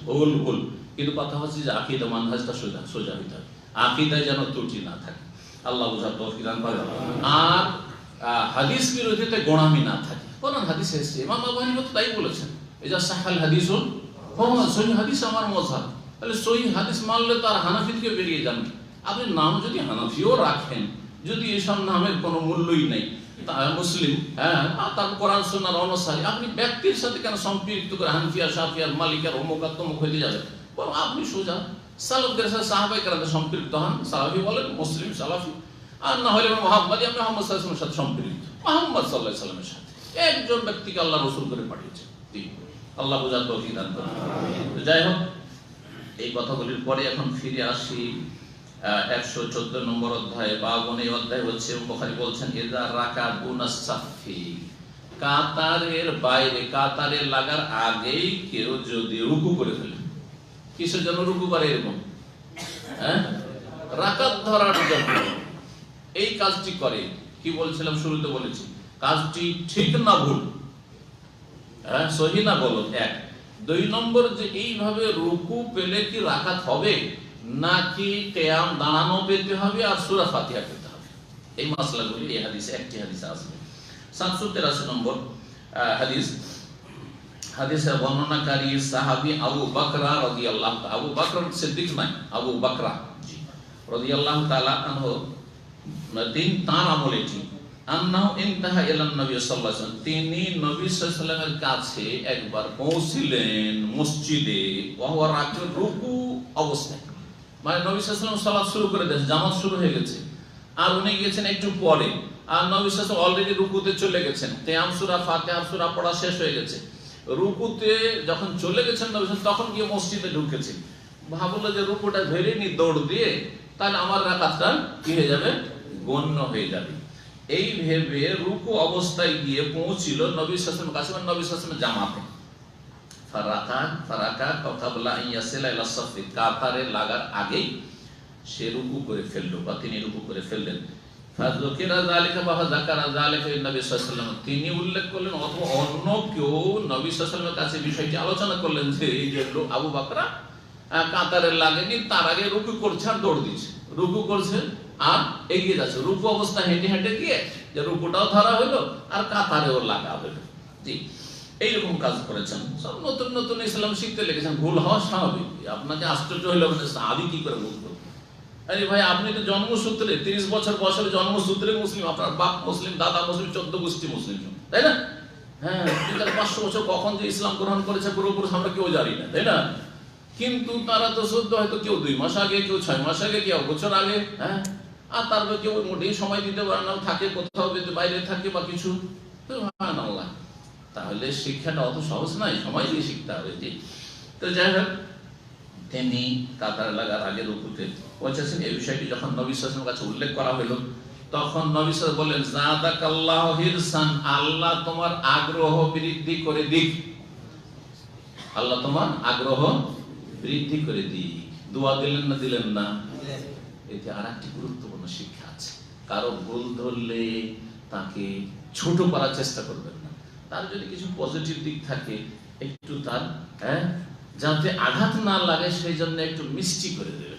ভুল। কিন্তু কথা হচ্ছে যে আকীদা মানহাজটা সোজা হইতে হবে, আকীদায় যেন ত্রুটি না থাকে। আল্লাহ বুঝার তৌফিক দান করেন। আর হাদিস বিরোধীতে গোড়ামি না থাকে। কোরআন হাদিস এসেছে, ইমাম আবু হানিফা তো তাই বলেছেন, ইজা সাহাল হাদিসুন ফাহুয়া সহিহ হাদিস আমার মাযহাব। তাহলে সহিহ হাদিস মানলে তো আর হানাফি থেকে বেরিয়ে যান। আপনি নাম যদি হানাফিও রাখেন, যদি এসব নামের কোনো মূল্যই নেই, মুসলিম, হ্যাঁ, আর তার কোরআন সুন্নাহর অনুসারী, আপনি ব্যক্তির সাথে কেন সম্পৃক্ত করে হানফিয়া, শাফিয়ার, মালিকার, অমুক তমুক হয়ে যাবেন? বরং আপনি সোজা সালাফদের সাথে সাহাবায়ে কেরামের সম্পৃক্ত হন, সালাফি বলেন, মুসলিম সালাফি, আর না হলে মুহাম্মাদি, আপনি মুহাম্মদ সাল্লাল্লাহু আলাইহি ওয়াসাল্লামের সাথে সম্পৃক্ত, মুহাম্মদ সাল্লাল্লাহু আলাইহি ওয়াসাল্লামের সাথে। একজন ব্যক্তিকে আল্লাহ রাসূল করে পাঠিয়েছেন। আল্লাহ বুঝার তৌফিক দান করুন। যাই হোক, এই কথাগুলির পরে এখন ফিরে আসি 114 নম্বর অধ্যায়, 52 অধ্যায় হচ্ছে। বুখারী বলছেন, ইযা রাকাবুনাস সাফি, কাতারের বাইরে, কাতারে লাগার আগেই কেউ যদি রুকু করে ফেলে। কিসের জন্য রুকু করে? এরকম, হ্যাঁ, রাকাত ধরার জন্য এই কাজটি করে। কি বলছিলাম শুরুতে বলেছি, কাজটি ঠিক না ভুল, হ্যাঁ, সহি না গলত, এক। 2 নম্বর, যে এইভাবে রুকু পেলে কি রাকাত হবে, নাকি কিয়াম দাঁড়ানো পেতে হবে আর সূরা ফাতিহা পেতে হবে? এই মাসলাগুলি এই হাদিসে, একটি হাদিসে আসবে। 783 নম্বর হাদিস, হাদিসের বর্ণনাকারী সাহাবী আবু বকরা রাদিয়াল্লাহু তাআলা, আবু বকর সিদ্দিক নয়, আবু বকরা জি রাদিয়াল্লাহু তাআলা আনহু, তার আমল এটি, আন্নাহু ইনতাহা ইলা নবী সাল্লাল্লাহু আলাইহি ওয়াসাল্লাম, তিনি নবী সাল্লাল্লাহু আলাইহি ওয়াসাল্লামের কাছে একবার পৌঁছলেন মসজিদে, ওয়া রাকাত, রুকু অবস্থায়। মানে নবী সাল্লাল্লাহু আলাইহি ওয়াসাল্লাম সালাত শুরু করে দিয়েছেন, জামাত শুরু হয়ে গেছে, আর উনি গিয়েছেন একটু পরে, আর নবী সাল্লাল্লাহু আলাইহি ওয়াসাল্লাম অলরেডি রুকুতে চলে গেছেন, কিয়াম সূরা ফাতিহা সূরা পড়া শেষ হয়ে গেছে। রুকুতে যখন চলে গেছেন নবী সাল্লাল্লাহু আলাইহি ওয়াসাল্লাম, তখন গিয়ে মসজিদে ঢুকেছেন। ভাবলো যে রুকুটা ধরে নি দৌড় দিয়ে, তাহলে আমার রাকাতটা কি হয়ে যাবে, গণ্য হয়ে যাবে। এই ভেবে রুকু অবস্থায় গিয়ে পৌঁছিল নবী সাল্লাল্লাহু আলাইহি ওয়াসাল্লামের কাছে, নবী সাল্লাল্লাহু আলাইহি ওয়াসাল্লামের জামাতে। ফারাকা কাবলা আন ইয়াসিলা ইলা সাফি, কাতারে লাগার আগেই সে রুকু করে ফেললো, বা তিনি রুকু করে ফেললেন। ফাযুকিরা যালিকা বা যাকারা যালিকা নবী সাল্লাল্লাহু আলাইহি ওয়াসাল্লাম, তিনি উল্লেখ করলেন অথবা অন্য কেউ নবী সাল্লাল্লাহু আলাইহি ওয়াসাল্লামের কাছে বিষয়টি আলোচনা করলেন যে এই যে আবু বকরা কাতারে লাগেনি, তার আগে রুকু করছে আর দৌড় দিচ্ছে, রুকু করছে আর এগিয়ে যাচ্ছে, রুকু অবস্থা হেঁটে হেঁটে গিয়ে যে রুকুটাও ধরা হলো আর কাতারেও লাগা হলো। জি, এইরকম কাজ করেছেন। সব নতুন নতুন ইসলাম শিখতে লেগেছেন, ভুল হওয়া স্বাভাবিক। আপনাকে আশ্চর্য হইল, মানে সাহাবী কি করে ভুল করবে? আরে ভাই, আপনি তো জন্মসূত্রে 30 বছর বয়সের জন্মসূত্রে মুসলিম, আপনার বাপ মুসলিম, দাদা মুসলিম, 14 গোষ্ঠী মুসলিম, তাই না? হ্যাঁ, 500 বছর কখন যে ইসলাম গ্রহণ করেছে পুরোপুরি আমরা কেউ জানি না, তাই না? কিন্তু তারা তো সদ্য হয়তো কেউ 2 মাস আগে, কেউ 6 মাস আগে, কেউ বছর আগে, হ্যাঁ, আর তারপর কেউ মোটেই সময় দিতে পারে না, থাকে কোথাও বাইরে থাকে বা কিছু। সুবহানাল্লাহ। তাহলে শিক্ষাটা অত সহজ নয়, সময় দিয়ে শিখতে হবে। তো যাই হোক, তিনি কাতার লাগার আগে রুকুতে পৌঁছেছেন। এই বিষয়টি যখন নবী সাল্লাল্লাহু আলাইহি ওয়াসাল্লামের কাছে উল্লেখ করা হলো, তখন নবী সাল্লাল্লাহু আলাইহি ওয়াসাল্লাম বললেন, জাদাকাল্লাহু হিরসান, আল্লাহ তোমার আগ্রহ বৃদ্ধি করে দিক, আল্লাহ তোমার আগ্রহ বৃদ্ধি করে দিক। দোয়া দিলেন না দিলেন না? এতে আরেকটি গুরুত্বপূর্ণ শিক্ষা আছে। কারো ভুল ধরলে তাকে ছোট করার চেষ্টা করবেন না। তার যদি কিছু পজিটিভ দিক থাকে, একটু তার যাতে আঘাত না লাগে সেই জন্য একটু মিষ্টি করে দেবেন।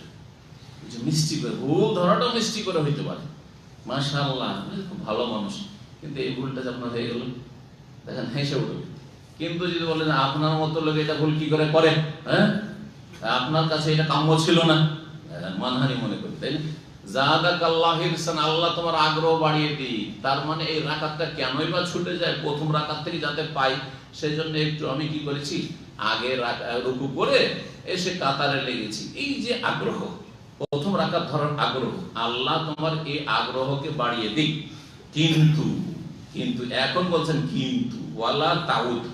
মিষ্টি করে, ভুল ধরাটাও মিষ্টি করে হইতে পারে। মাশাআল্লাহ, খুব ভালো মানুষ, কিন্তু এই ভুলটা যে আপনার হয়ে গেল, দেখেন হেসে উঠবে। কিন্তু যদি বলেন আপনার মতো লোক এটা ভুল কি করে করে, আপনার কাছে এটা কাম্য ছিল না, মানহানি মনে করি, তাই না? জাদাকাল্লাহু হিরসান, আল্লাহ তোমার আগ্রহ বাড়িয়ে দিই। তার মানে এই রাকাতটা কেনই বা ছুটে যায়, প্রথম রাকাত থেকে যাতে পাই সেই জন্য একটু আমি কি করেছি, আগে রুকু করে এসে কাতারে লেগেছি। এই যে আগ্রহ, প্রথম রাকাত ধরার আগ্রহ, আল্লাহ তোমার এই আগ্রহকে বাড়িয়ে দিক। কিন্তু কিন্তু এখন বলছেন কিন্তু ওয়ালা তাউদ,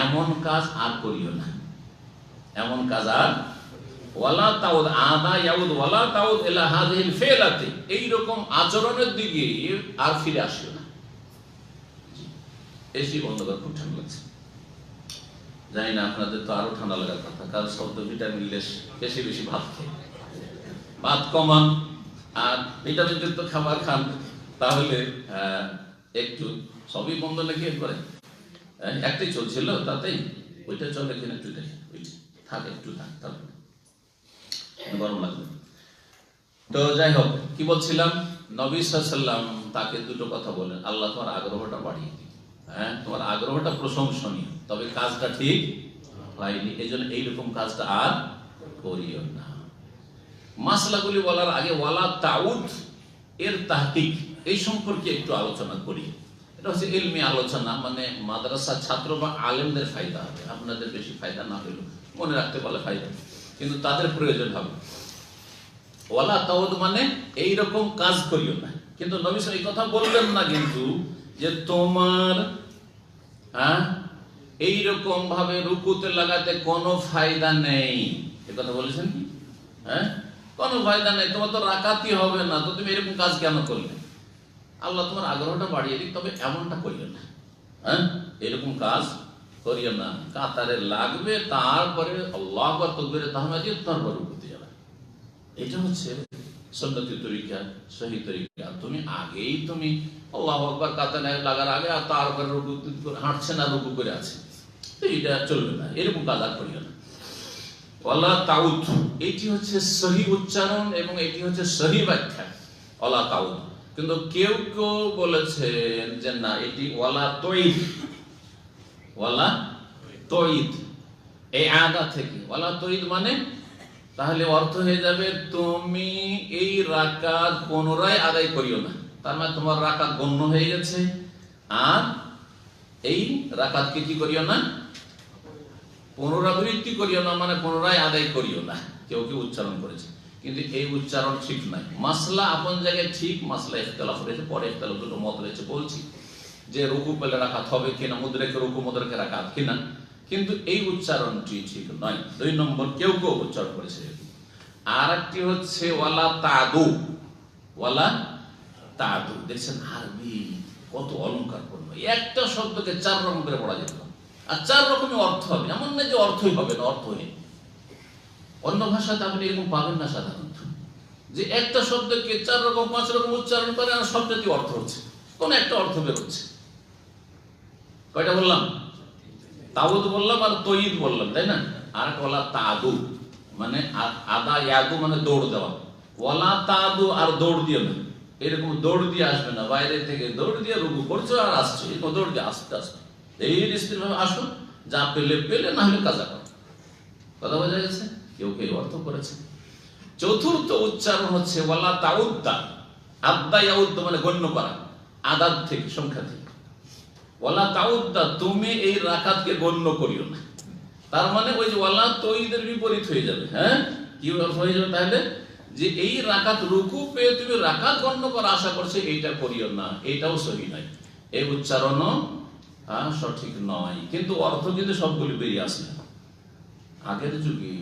এমন কাজ আর করিও না, এমন কাজ আর, ওয়ালা তাউদ আদা ইয়াউদ ওয়ালা তাউদ ইলা হাযিহিল ফিলাতি, এই রকম আচরণের দিকে আর ফিরে আসিও না। এসি বন্ধ করে, খুব ঠান্ডা লাগছে। জানি না আপনাদের তো আরো ঠান্ডা লাগার কথা, কারণ শব্দ ভিটামিন লেস, বেশি বেশি ভাত খেয়ে, ভাত কমান আর ভিটামিন যুক্ত খাবার খান, তাহলে একটু সবই বন্ধ নাকি করে। একটাই চলছিল, তাতেই ওইটা চলে কিনা একটু দেখে, ওইটা থাক, একটু থাক, তারপরে গরম লাগবে। তো যাই হোক, কি বলছিলাম, নবী সাল্লাল্লাহু আলাইহি ওয়াসাল্লাম তাকে দুটো কথা বলেন, আল্লাহ তোমার আগ্রহটা বাড়িয়ে দিন। তোমার আগ্রহটা প্রশংসনীয়, তবে কাজটা ঠিক হয়নি, এই জন্য এইরকম কাজটা আর করিও না। মাসলাগুলি বলার আগে ওয়ালা তাউদ এর তাহকিক, এই সম্পর্কে একটু আলোচনা করি। এটা হচ্ছে ইলমি আলোচনা, মানে মাদ্রাসা ছাত্র বা আলেমদের ফায়দা হবে, আপনাদের বেশি ফায়দা না হলেও মনে রাখতে পারলে ফায়দা, কিন্তু তাদের প্রয়োজন হবে। ওয়ালা তাউদ মানে এইরকম কাজ করিও না। কিন্তু নবী সাল্লাল্লাহু আলাইহি ওয়াসাল্লাম এই কথা বললেন না কিন্তু যে তোমার এইরকম ভাবে রুকুতে লাগাতে কোনো ফায়দা নেই, এ কথা বলেছেন কি? কোনো ফায়দা নেই, তোমার তো রাকাতই হবে না, তো তুমি এরকম কাজ কেন করলে? আল্লাহ তোমার আগ্রহটা বাড়িয়ে দিক, তবে এমনটা করিও না, এরকম কাজ করিও না। কাতারে লাগবে, তারপরে আল্লাহু আকবার তাকবীরে তাহমিদ দিয়ে তারপর রুকুতে যাবে। এটা হচ্ছে সুন্নতি তরিকা, সহি তরিকা। তুমি আগেই তুমি আল্লাহু আকবার কাতারে লাগার আগে আর তারপরে রুকু হাঁটছে না, রুকু করে আছে, তো এটা চলবে না, এরকম কাজ আর করিও না। ওয়ালা তাউদ, এটি হচ্ছে সহি উচ্চারণ এবং এটি হচ্ছে সহি ব্যাখ্যা, ওয়ালা তাউদ। কিন্তু কেউ কেউ বলেছেন যে না, এটি ওয়ালা তৈদ, ওয়ালা তৈদ, এই আদা থেকে ওয়ালা তৈদ মানে, তাহলে অর্থ হয়ে যাবে তুমি এই রাকাত পুনরায় আদায় করিও না। তার মানে তোমার রাকাত গণ্য হয়ে গেছে, আর এই রাকাতকে কি করিও না, পুনরাবৃত্তি করিও না, মানে পুনরায় আদায় করিও না, কেউ কেউ উচ্চারণ করেছে, কিন্তু এই উচ্চারণ ঠিক নাই। মাসলা আপন জায়গায় ঠিক, মাসলা ইখতিলাফ রয়েছে, পরে ইখতিলাফ দুটো মত রয়েছে, বলছি যে রুকু পেলে রাকাত হবে কিনা, মুদ্রেকে রুকু মুদ্রেকে রাকাত কিনা, কিন্তু এই উচ্চারণটি ঠিক নয়। 2 নম্বর কেউ কেউ উচ্চারণ করেছে। আর একটি হচ্ছে ওয়ালা তাদু, ওয়ালা তাদু। দেখছেন আরবি কত অলংকারপূর্ণ, একটা শব্দকে 4 রকম করে পড়া যেত, আর 4 রকমের অর্থ হবে, এমন না যে অর্থই হবে না, অর্থহীন। অন্য ভাষাতে আপনি এরকম পাবেন না সাধারণত, যে একটা শব্দকে 4 রকম 5 রকম উচ্চারণ করে আর শব্দটি অর্থ হচ্ছে, কোন একটা অর্থ বের হচ্ছে। কয়টা বললাম? তাউদ বললাম আর তৈদ বললাম, তাই না? আর ওয়ালা তাদু মানে আদা ইয়াদু মানে দৌড় দেওয়া, ওয়ালা তাদু আর দৌড় দিও না, এরকম দৌড় দিয়ে আসবে না, বাইরে থেকে দৌড় দিয়ে রুকু করছো আর আসছো, এরকম দৌড় দিয়ে আস্তে আস্তে এই স্থির ভাবে আসো, যা পেলে পেলে, না হলে কাজা করো। কথা বোঝা গেছে? কেউ কেউ অর্থ করেছে। চতুর্থ উচ্চারণ হচ্ছে ওয়ালা তাউদ্দা। আদ্দা ইয়াউদ্দা মানে গণ্য করা, আদাদ থেকে, সংখ্যা থেকে। ওয়ালা তাউদ্দা, তুমি এই রাকাতকে গণ্য করিও না। তার মানে ওই যে ওয়ালা তৈদের বিপরীত হয়ে যাবে। হ্যাঁ, কি অর্থ হয়ে যাবে তাহলে? যে এই রাকাত রুকু পেয়ে তুমি রাকাত গণ্য করা আশা করছো, এইটা করিও না, এইটাও সহি নয়, এই উচ্চারণও সঠিক নয়। কিন্তু অর্থ কিন্তু সবগুলি বেরিয়ে আসে। আগের যুগে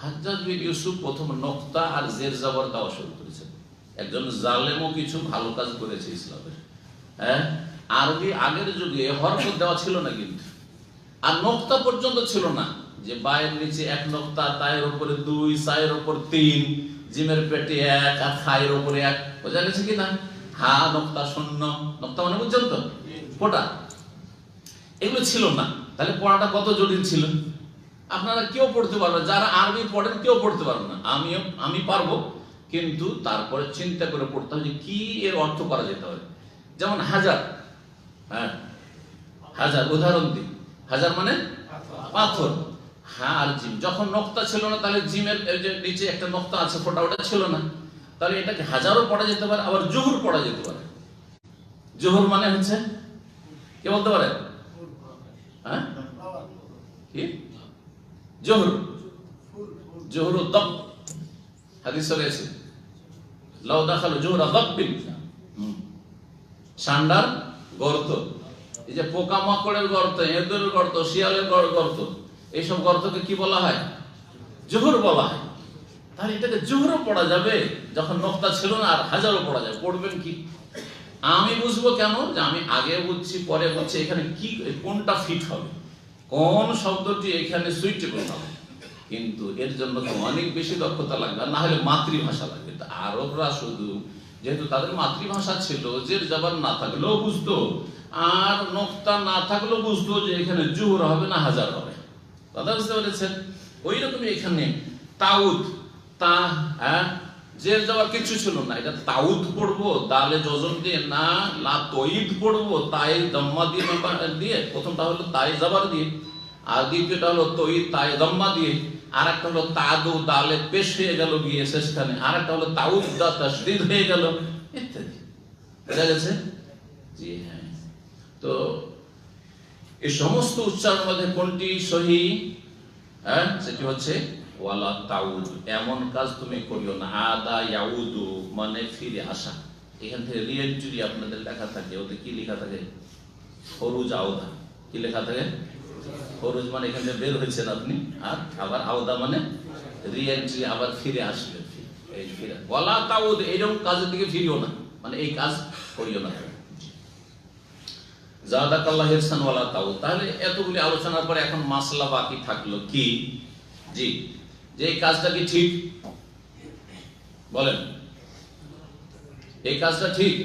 হাজ্জাজ বিন ইউসুফ প্রথম নক্তা আর জের জবর দেওয়া শুরু করেছেন। একজন জালেমও কিছু ভালো কাজ করেছে ইসলামের। আরবি আগের যুগে হরফ দেওয়া ছিল না কিন্তু, আর নক্তা পর্যন্ত ছিল না, যে বায়ের নিচে এক নক্তা, তায়ের উপরে দুই, সায়ের উপর তিন, জিমের পেটে এক, আর খায়ের উপরে এক। বোঝা গেছে কিনা? হা নক্তা শূন্য, নক্তা মানে বুঝছেন তো, ফোটা, এগুলো ছিল না। তাহলে পড়াটা কত জটিল ছিল। আপনারা কেউ পড়তে পারবেন, যারা আরবি পড়েন কেউ পড়তে পারবেন না। আমি পারবো, কিন্তু তারপরে চিন্তা করে পড়তে হবে যে কি এর অর্থ করা যেতে হবে। যেমন হাজার, হাজার উদাহরণ দিই। হাজার মানে পাথর। হ্যাঁ, আর জিম যখন নক্তা ছিল না, তাহলে জিমের যে নিচে একটা নক্তা আছে ফোটা, ওটা ছিল না, তাহলে এটাকে হাজারও পড়া যেতে পারে, আবার জোহর পড়া যেতে পারে। জোহর মানে হচ্ছে কে বলতে পারে? হ্যাঁ, কি জোহর? জোহর দব, হাদিসে রয়েছে লাউ দাখালু জোহরা দাব্বিন, ষান্ডার গর্ত। এই যে পোকামাকড়ের গর্ত, এঁদুরের গর্ত, শিয়ালের গর্ত, এইসব গর্তকে কি বলা হয়? জোহর বলা হয়। তাহলে এটাকে জোহরও পড়া যাবে যখন নক্তা ছিল না, আর হাজারও পড়া যাবে। পড়বেন কি? আমি বুঝবো কেন? যে আমি আগে বুঝছি, পরে বুঝছি, এখানে কি কোনটা ফিট হবে, কোন শব্দটি এখানে সুইটেবল হবে। কিন্তু এর জন্য তো অনেক বেশি দক্ষতা লাগবে, না হলে মাতৃভাষা লাগবে। আরবরা শুধু, যেহেতু তাদের মাতৃভাষা ছিল, জের জবর না থাকলেও বুঝতো, আর নক্তা না থাকলেও বুঝতো যে এখানে জোহর হবে না হাজার হবে। কথা বুঝতে পেরেছেন? ওই রকমই এখানে তাউদ, তা জের জবর কিছু ছিল না, এটা তাউদ পড়বো দালে যজন দিয়ে, না লা তঈদ পড়বো তাই দম্মা দিয়ে। প্রথমটা হলো তাই জবর দিয়ে, আর দ্বিতীয়টা হলো তঈদ তাই দম্মা দিয়ে, আর একটা হলো তাদু দালে পেশ হয়ে গেল গিয়ে শেষখানে, আর একটা হলো তাউদ দা তাসদীদ হয়ে গেল, ইত্যাদি। বুঝা গেছে? জি হ্যাঁ। তো এই সমস্ত উচ্চারণের মধ্যে কোনটি সহি? সেটি হচ্ছে ওয়ালা তাউদ, এমন কাজ তুমি করিও না। আদা ইয়াউদু মানে ফিরে আসা। এখান থেকে রিএন্ট্রি আপনাদের লেখা থাকে, ওতে কি লেখা থাকে? খরুজ আওদা। কি লেখা থাকে? খরুজ মানে এখান থেকে বের হয়েছেন আপনি, আর আবার আওদা মানে রিএন্ট্রি, আবার ফিরে আসবেন। এই ফিরে ওয়ালা তাউদ, এইরকম কাজের দিকে ফিরিও না, মানে এই কাজ করিও না। জাদাকাল্লাহ ইহসান ওয়ালা তাউদ। তাহলে এতগুলি আলোচনার পরে এখন মাসলা বাকি থাকলো কি? জি, যে এই কাজটা কি ঠিক? বলেন, এই কাজটা ঠিক?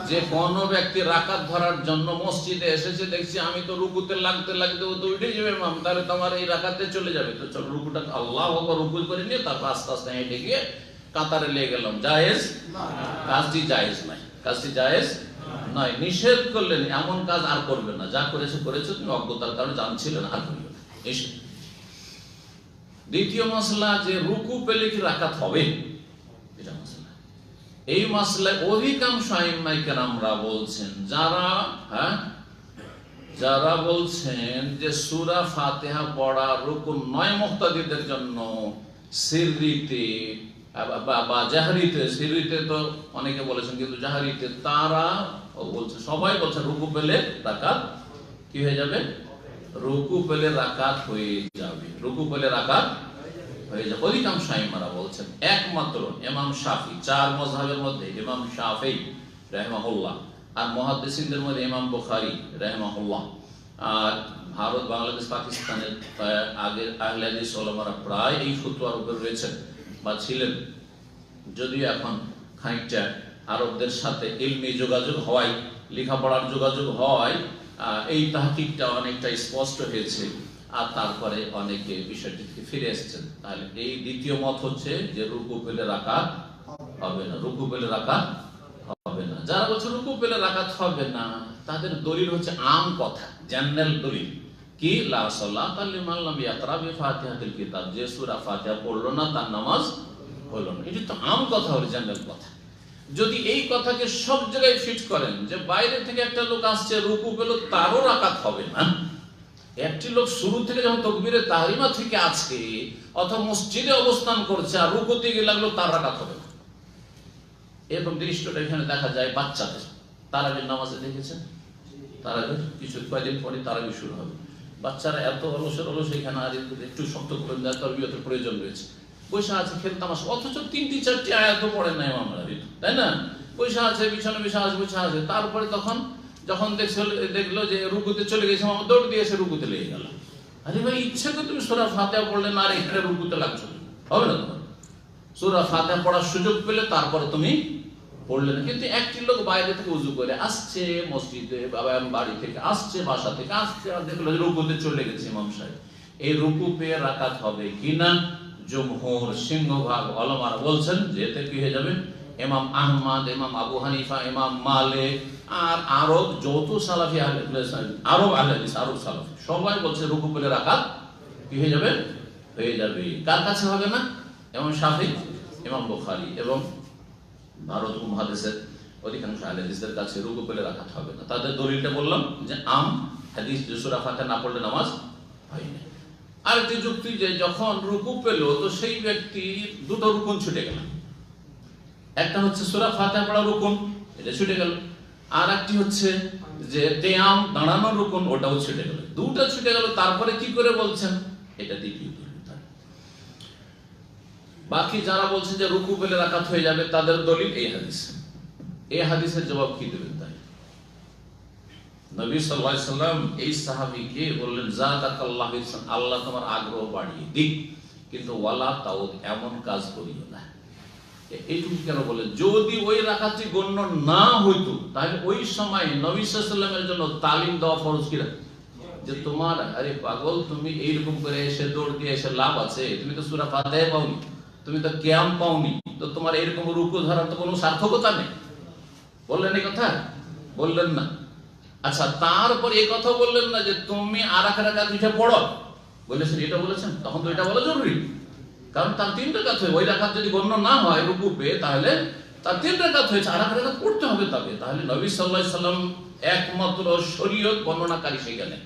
যে কোন ব্যক্তি রাকাত ধরার জন্য মসজিদে এসেছে, দেখছি আমি তো রুকুতে লাগতে লাগতে ও তো উঠে যাবে ইমাম, তাহলে তোমার এই রাকাতে চলে যাবে, তো চলো রুকুটা আল্লাহু আকবার রুকু করে নিয়ে তারপর আস্তে আস্তে হেঁটে গিয়ে কাতারে লেগে গেলাম, জায়েজ? কাজটি জায়েজ নয়, কাজটি জায়েজ নয়। নিষেধ করলেন এমন কাজ আর করবে না, যা করেছে তুমি অজ্ঞতার কারণে জানছিলেন, আর করবে না। দ্বিতীয় মাসলা, যে রুকু পেলে কি রাকাত হবে, এটা মাসলা। এই মাসলায় অধিকাংশ আইম্মায়ে কেরামরা বলছেন, যারা বলছেন যে সূরা ফাতিহা পড়া রুকুন নয় মুক্তাদিদের জন্য, সিররিতে বা জাহরিতে। সিররিতে তো অনেকে বলেছেন, কিন্তু জাহরিতে তারা বলছে, সবাই বলছে রুকু পেলে রাকাত কি হয়ে যাবে? রুকু পেলে রাকাত হয়ে যাবে, রুকু পেলে রাকাত হয়ে যাবে। অধিকাংশ আইম্মারা বলছেন। একমাত্র ইমাম শাফি, চার মাযহাবের মধ্যে ইমাম শাফি রাহিমাহুল্লাহ, আর মুহাদ্দিসিনদের মধ্যে ইমাম বুখারী রাহিমাহুল্লাহ, আর ভারত, বাংলাদেশ, পাকিস্তানের আগের আহলে হাদিস ওলামারা প্রায় এই ফতোয়ার উপর রয়েছেন বা ছিলেন। যদিও এখন খানিকটা আরবদের সাথে ইলমি যোগাযোগ হয়, লেখাপড়ার যোগাযোগ হয়, এই তাহকিকটা অনেকটা স্পষ্ট হয়েছে, আর তারপরে অনেকে বিষয়টি থেকে ফিরে এসেছেন। তাহলে এই দ্বিতীয় মত হচ্ছে যে রুকু পেলে রাকাত হবে না, রুকু পেলে রাকাত হবে না। যারা বলছে রুকু পেলে রাকাত হবে না, তাদের দলিল হচ্ছে আম কথা, জেনারেল দলিল, কি লা সালাতা লিমান লাম ইয়াকরা বিফাতিহাতিল কিতাব, যে সূরা ফাতিহা পড়লো না তার নামাজ হলো না। এটা তো আম কথা, অরিজিনাল কথা। যদি এই কথাকে সব জায়গায় ফিট করেন যে বাইরে থেকে একটা লোক আসছে রুকু পেল, তারও রাকাত হবে না। একটি লোক শুরু থেকে যখন তাকবীরে তাহরিমা থেকে আছে অথবা মসজিদে অবস্থান করছে আর রুকুতে গিয়ে লাগলো, তার রাকাত হবে না। এরকম দৃশ্যটা এখানে দেখা যায় বাচ্চাদের তারাবির নামাজে দেখেছেন। তারাবির কিছু কয়েকদিন পরে তারাবি শুরু হবে, বাচ্চারা এত অলস এখানে আর একটু শক্ত করে দেয়, তারবিয়তের প্রয়োজন রয়েছে। বসে আছে খেলতামাশা, অথচ 3টি 4টি আয়াত পড়েন নাই আমরা, তাই না? বসে আছে বিছানা বসে আছে। তারপরে যখন দেখলো যে রুকুতে চলে গেছে, আমার দৌড় দিয়ে এসে রুকুতে লেগে গেল। আরে ভাই, ইচ্ছে তো তুমি সূরা ফাতিহা পড়লে না, আর এখানে রুকুতে লাগছো, হবে না তোমার। সূরা ফাতিহা পড়ার সুযোগ পেলে তারপরে তুমি পড়লে না। কিন্তু একটি লোক বাইরে থেকে উজু করে আসছে মসজিদে, বাড়ি থেকে আসছে, বাসা থেকে আসছে, আর দেখলো রুকুতে চলে গেছে ইমাম সাহেব, এই রুকু পেয়ে রাকাত হবে কিনা? জমহুর সিংহভাগ উলামারা বলছেন যে এতে কি হয়ে যাবে? ইমাম আহমদ, ইমাম আবু হানিফা, ইমাম মালিক আর আরব যত সালাফি আরব সালাফি সবাই বলছে রুকু পেলে রাকাত কি হয়ে যাবে? হয়ে যাবে। কার কাছে হবে না? ইমাম শাফিঈ, ইমাম বুখারী এবং ভারত উপমহাদেশের অধিকাংশ আহলে হাদিসদের কাছে রুকু পেলে রাকাত হবে না। তাদের দলিলটা বললাম যে আম হাদিস, যে সূরা ফাতিহা না পড়লে নামাজ হয় না। আরেকটি যুক্তি যে যখন রুকু পেল তো সেই ব্যক্তি দুটো রুকুন ছুটে গেল। একটা হচ্ছে সূরা ফাতিহা পড়া রুকুন, এটা ছুটে গেল। আর একটি হচ্ছে যে কিয়াম দাঁড়ানোর রুকুন, ওটাও ছুটে গেল। দুটো ছুটে গেল, তারপরে কি করে বলছেন? এটা দ্বিতীয় দলিল। বাকি যারা বলছেন যে রুকু পেলে রাকাত হয়ে যাবে, তাদের দলিল এই হাদিস। এই হাদিসের জবাব কি দেবেন? তাই নবী সাল্লাল্লাহু আলাইহি সাল্লাম এই সাহাবীকে বললেন, জাযাকাল্লাহু ইহসান, আল্লাহ তোমার আগ্রহ বাড়িয়ে দিক, কিন্তু ওয়ালা তাউদ, এমন কাজ করিও না। এইটুকু কেন বলেন? যদি ওই রাকাতটি গণ্য না হইতো তাহলে ওই সময় নবী সাল্লাল্লাহু আলাইহি সাল্লামের জন্য তালিম দেওয়া ফরজ কিনা, যে তোমার আরে পাগল, তুমি এইরকম করে এসে দৌড় দিয়ে এসে লাভ আছে? তুমি তো সূরা ফাতিহা পাওনি, তুমি তো কিয়াম পাওনি, তো তোমার এরকম রুকু ধরার তো কোনো সার্থকতা নেই। বললেন এই কথা? বললেন না। আচ্ছা, তারপর এই কথা বললেন না যে তুমি আর এক রাকাত উঠে পড়ো, বলেছেন? এটা বলেছেন? তখন তো এটা বলা জরুরি, কারণ তার 3 রাকাত হয়। ওই রাকাত যদি গণ্য না হয় রুকু পেয়ে, তাহলে তার 3 রাকাত হয়েছে, আর এক রাকাত পড়তে হবে তাকে। তাহলে নবী সাল্লাল্লাহু আলাইহি সাল্লাম একমাত্র শরীয়ত বর্ণনাকারী সেখানে,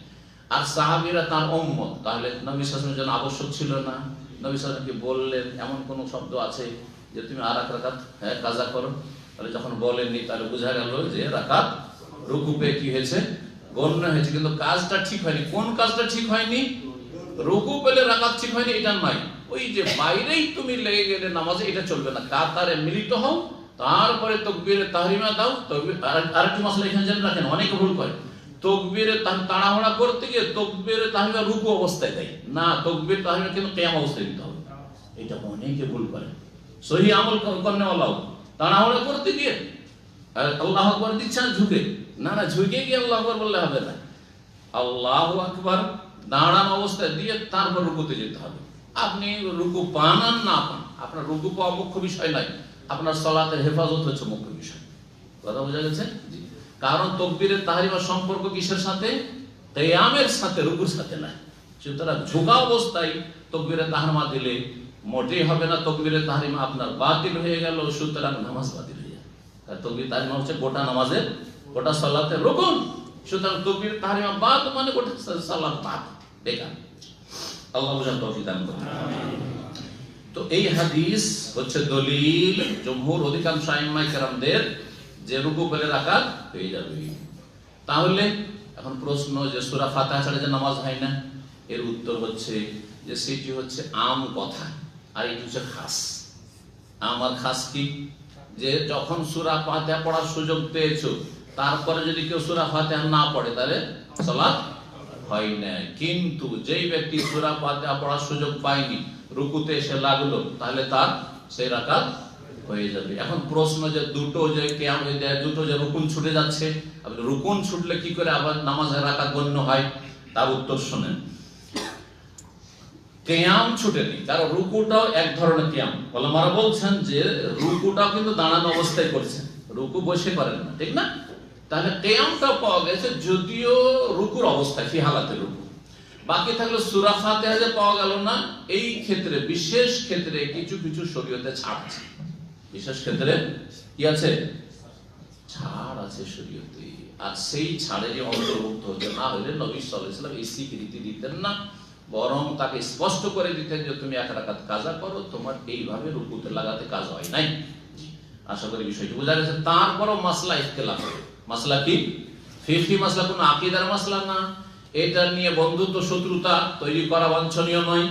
আর সাহাবীরা তার উম্মত। তাহলে নবী সাল্লাল্লাহু আলাইহি ওয়াসাল্লামের জন্য আবশ্যক ছিল না? নবী সাল্লাল্লাহু আলাইহি ওয়াসাল্লামকে বললেন এমন কোন শব্দ আছে যে তুমি আর এক রাকাত কাজা করো? তাহলে যখন বলেননি, তাহলে বোঝা গেল যে রাকাত রুকু পেয়ে কি হয়েছে? গণ্য হয়েছে। কিন্তু কাজটা ঠিক হয়নি। কোন কাজটা ঠিক হয়নি? রুকু পেলে রাকাত ঠিক হয়নি এটা নয়, ওই যে বাইরেই তুমি লেগে গেলে নামাজে, এটা চলবে না। কাতারে মিলিত হও, তারপরে তাকবীরে তাহরিমা দাও। আরেকটি মাসলা এখানে জেনে রাখেন, অনেকে ভুল করে। তাকবীরে তাড়াহুড়া করতে গিয়ে তাকবীরে তাহরিমা রুকু অবস্থায় দেয় না, তাকবীর তাহরিমা কিন্তু কিয়াম অবস্থায় দিতে হবে। এটা অনেকে ভুল করে। সহি আমল করনে ওয়ালাও তাড়াহুড়া করতে গিয়ে আল্লাহু আকবার দিচ্ছে না, ঝুঁকে না, ঝুঁকে গিয়ে আল্লাহু আকবার বললে হবে না। আল্লাহু আকবার দাঁড়ানো অবস্থায় দিয়ে তারপর রুকুতে যেতে হবে। আপনি রুকু পান আর না পান, আপনার রুকু পাওয়া মুখ্য বিষয় নয়, আপনার সালাতের হেফাজত হচ্ছে মুখ্য বিষয়। কথা বোঝা গেছে? কারণ তাকবীরে তাহরিমা সম্পর্ক কিসের সাথে? কিয়ামের সাথে, রুকুর সাথে না। সুতরাং ঝোঁকা অবস্থায় তাকবীরে তাহরিমা দিলে মোটেই হবে না। তাকবীরে তাহরিমা আপনার বাতিল হয়ে গেল, সুতরাং নামাজ বাতিল হয়ে যায়। কারণ তাকবীর তাহরিমা হচ্ছে গোটা নামাজের, গোটা সালাতের রুকুন। সুতরাং তাকবীর তাহরিমা বাদ মানে গোটা সালাত বাদ, বেকার। আল্লাহ বুঝার তৌফিক দান করুন। তো এই হাদিস হচ্ছে দলিল জমহুর অধিকাংশ আইম্মায়ে কেরামদের যে রুকু পেলে রাকাত হয়ে যাবে। তাহলে এখন প্রশ্ন যে সূরা ফাতিহা ছাড়া যে নামাজ হয় না, এর উত্তর হচ্ছে যে সেটি হচ্ছে আম কথা, আর এটি হচ্ছে খাস। আমার খাস কি? যে যখন সূরা ফাতিহা পড়ার সুযোগ পেয়েছো, তারপরে যদি কেউ সূরা ফাতিহা না পড়ে তাহলে সালাত হয় না। কিন্তু যেই ব্যক্তি সূরা ফাতিহা পড়ার সুযোগ পায়নি, রুকুতে এসে লাগলো, তাহলে তার সেই রাকাত হয়ে যাবে। এখন প্রশ্ন যে দুটো যে রুকুন ছুটে যাচ্ছে, রুকুন ছুটলে কি করে আবার নামাজের রাকাত গণ্য হয়? তার উত্তর শুনেন। কিয়াম ছুটেনি, কারণ রুকুটাও এক ধরনের কিয়াম। ওলামারা বলছেন যে রুকুটাও কিন্তু দাঁড়ানো অবস্থায় করছেন, রুকু বসে করেন না, ঠিক না? তাহলে কিয়ামটা পাওয়া গেছে যদিও রুকুর অবস্থায়, ফি হালাতে রুকু। বাকি থাকলো সূরা ফাতিহা যে পাওয়া গেল না, এই ক্ষেত্রে বিশেষ ক্ষেত্রে কিছু কিছু শরীয়তে ছাড় আছে। বিশেষ ক্ষেত্রে কি আছে? ছাড় আছে শরীয়তে। আর সেই ছাড়েরই অন্তর্ভুক্ত হতে না হলে নবী সাল্লাল্লাহু আলাইহি ওয়াসাল্লাম এই স্বীকৃতি দিতেন না, বরং তাকে স্পষ্ট করে দিতেন যে তুমি এক রাকাত কাজা করো, তোমার এইভাবে রুকুতে লাগাতে কাজ হয় নাই। আশা করি বিষয়টি বোঝা গেছে। তারপরও মাসলা ইখতিলাফ। মাসলা কি? ফিকহি মাসলা, কোনো আকীদার মাসলা না। এটা নিয়ে বন্ধুত্ব শত্রুতা তৈরি করা বাঞ্ছনীয় নয়,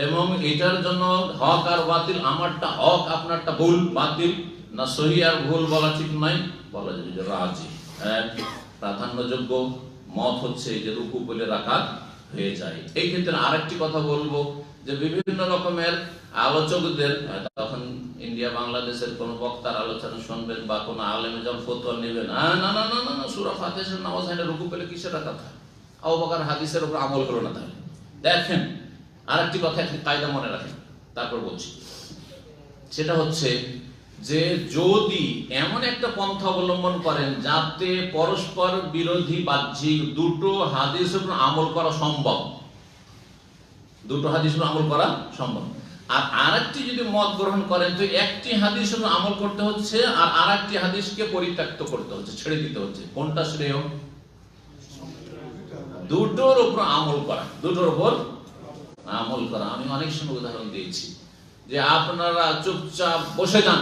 এবং এটার জন্য হক আর বাতিল, আমারটা হক আপনারটা ভুল বাতিল না সহি আর ভুল বলা ঠিক নয়। বলা যায় যে রাজি, প্রাধান্যযোগ্য মত হচ্ছে যে রুকু বলে রাকাত হয়ে যায়। এই ক্ষেত্রে আরেকটি কথা বলবো যে বিভিন্ন রকমের আলোচকদের, তখন ইন্ডিয়া বাংলাদেশের কোন বক্তার আলোচনা শুনবেন বা কোন আলেমে যখন ফতোয়া নেবেন, না না না না না সূরা ফাতিহার নামাজ হয় না, রুকু পেলে কিসের রাকাত হয়? আবু বকর হাদিসের উপর আমল হলো না। তাহলে দেখেন আরেকটি কথা, একটি কায়দা মনে রাখেন, তারপর বলছি। সেটা হচ্ছে যে যদি এমন একটা পন্থা অবলম্বন করেন যাতে পরস্পর বিরোধী বাহ্যিক দুটো হাদিসের উপর আমল করা সম্ভব, দুটো হাদিসের উপর আমল করা সম্ভব, আর আরেকটি যদি মত গ্রহণ করেন তো একটি হাদিসের উপর আমল করতে হচ্ছে আর আরেকটি হাদিসকে পরিত্যক্ত করতে হচ্ছে, ছেড়ে দিতে হচ্ছে। কোনটা শ্রেয়? দুটোর উপর আমল করা, দুটোর উপর আমল করা। আমি অনেক সময় উদাহরণ দিয়েছি যে আপনারা চুপচাপ বসে যান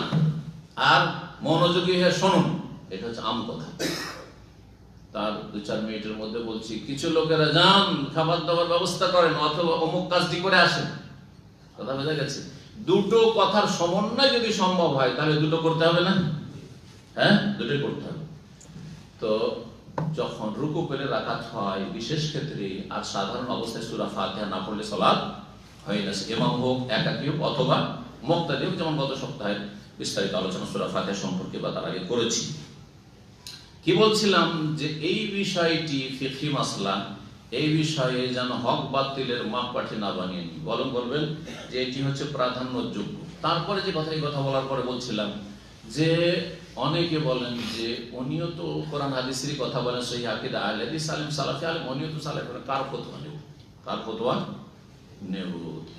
আর মনোযোগী হয়ে শুনুন, এটা হচ্ছে আম কথা। তার 2-4 মিনিটের মধ্যে বলছি, কিছু লোকেরা যান খাবার দাবার ব্যবস্থা করেন অথবা অমুক কাজটি করে আসেন। কথা বোঝা গেছে? দুটো কথার সমন্বয় যদি সম্ভব হয় তাহলে দুটো করতে হবে না? হ্যাঁ, দুটোই করতে হবে। তো যখন রুকু পেলে রাকাত হয় বিশেষ ক্ষেত্রে, আর সাধারণ অবস্থায় সূরা ফাতিহা না পড়লে সালাত হয় না। ইমাম হোক, একাকী হোক অথবা মুক্তাদি হোক, যেমন গত সপ্তাহে বিস্তারিত আলোচনা সূরা ফাতিহা সম্পর্কে বা তার আগে করেছি। কি বলছিলাম যে এই বিষয়টি ফিকহি মাসলা, এই বিষয়ে যেন হক বাতিলের মাপকাঠি না বানিয়ে নি, বরং বলবেন যে এটি হচ্ছে প্রাধান্যযোগ্য। তারপরে যে কথা, এই কথা বলার পরে বলছিলাম যে অনেকে বলেন যে উনিও তো কোরআন হাদিসেরই কথা বলেন, সহি আকীদা আহলে হাদিস সালেম সালাফি আলেম, উনিও তো সালেফ, কার ফতোয়া নেব? কার ফতোয়া নেব?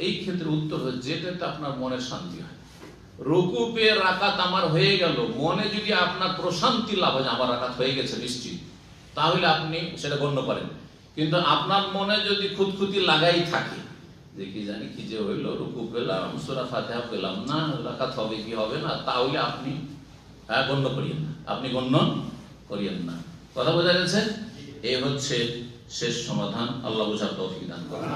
এই ক্ষেত্রে উত্তর হচ্ছে যেটাতে আপনার মনের শান্তি হয়। রুকু পেয়ে রাকাত আমার হয়ে গেল, মনে যদি আপনার প্রশান্তি লাভ হয় আমার রাকাত হয়ে গেছে নিশ্চিত, তাহলে আপনি সেটা গণ্য করেন। কিন্তু আপনার মনে যদি খুঁতখুঁতি লাগাই থাকে যে কি জানি কি যে হইলো, রুকু পেলাম, সূরা ফাতিহা পেলাম না, রাকাত হবে কি হবে না, তাহলে আপনি গণ্য করিয়েন না, আপনি গণ্য করিয়েন না। কথা বোঝা গেছে? এই হচ্ছে শেষ সমাধান। আল্লাহ বুঝার তৌফিক দান করুন।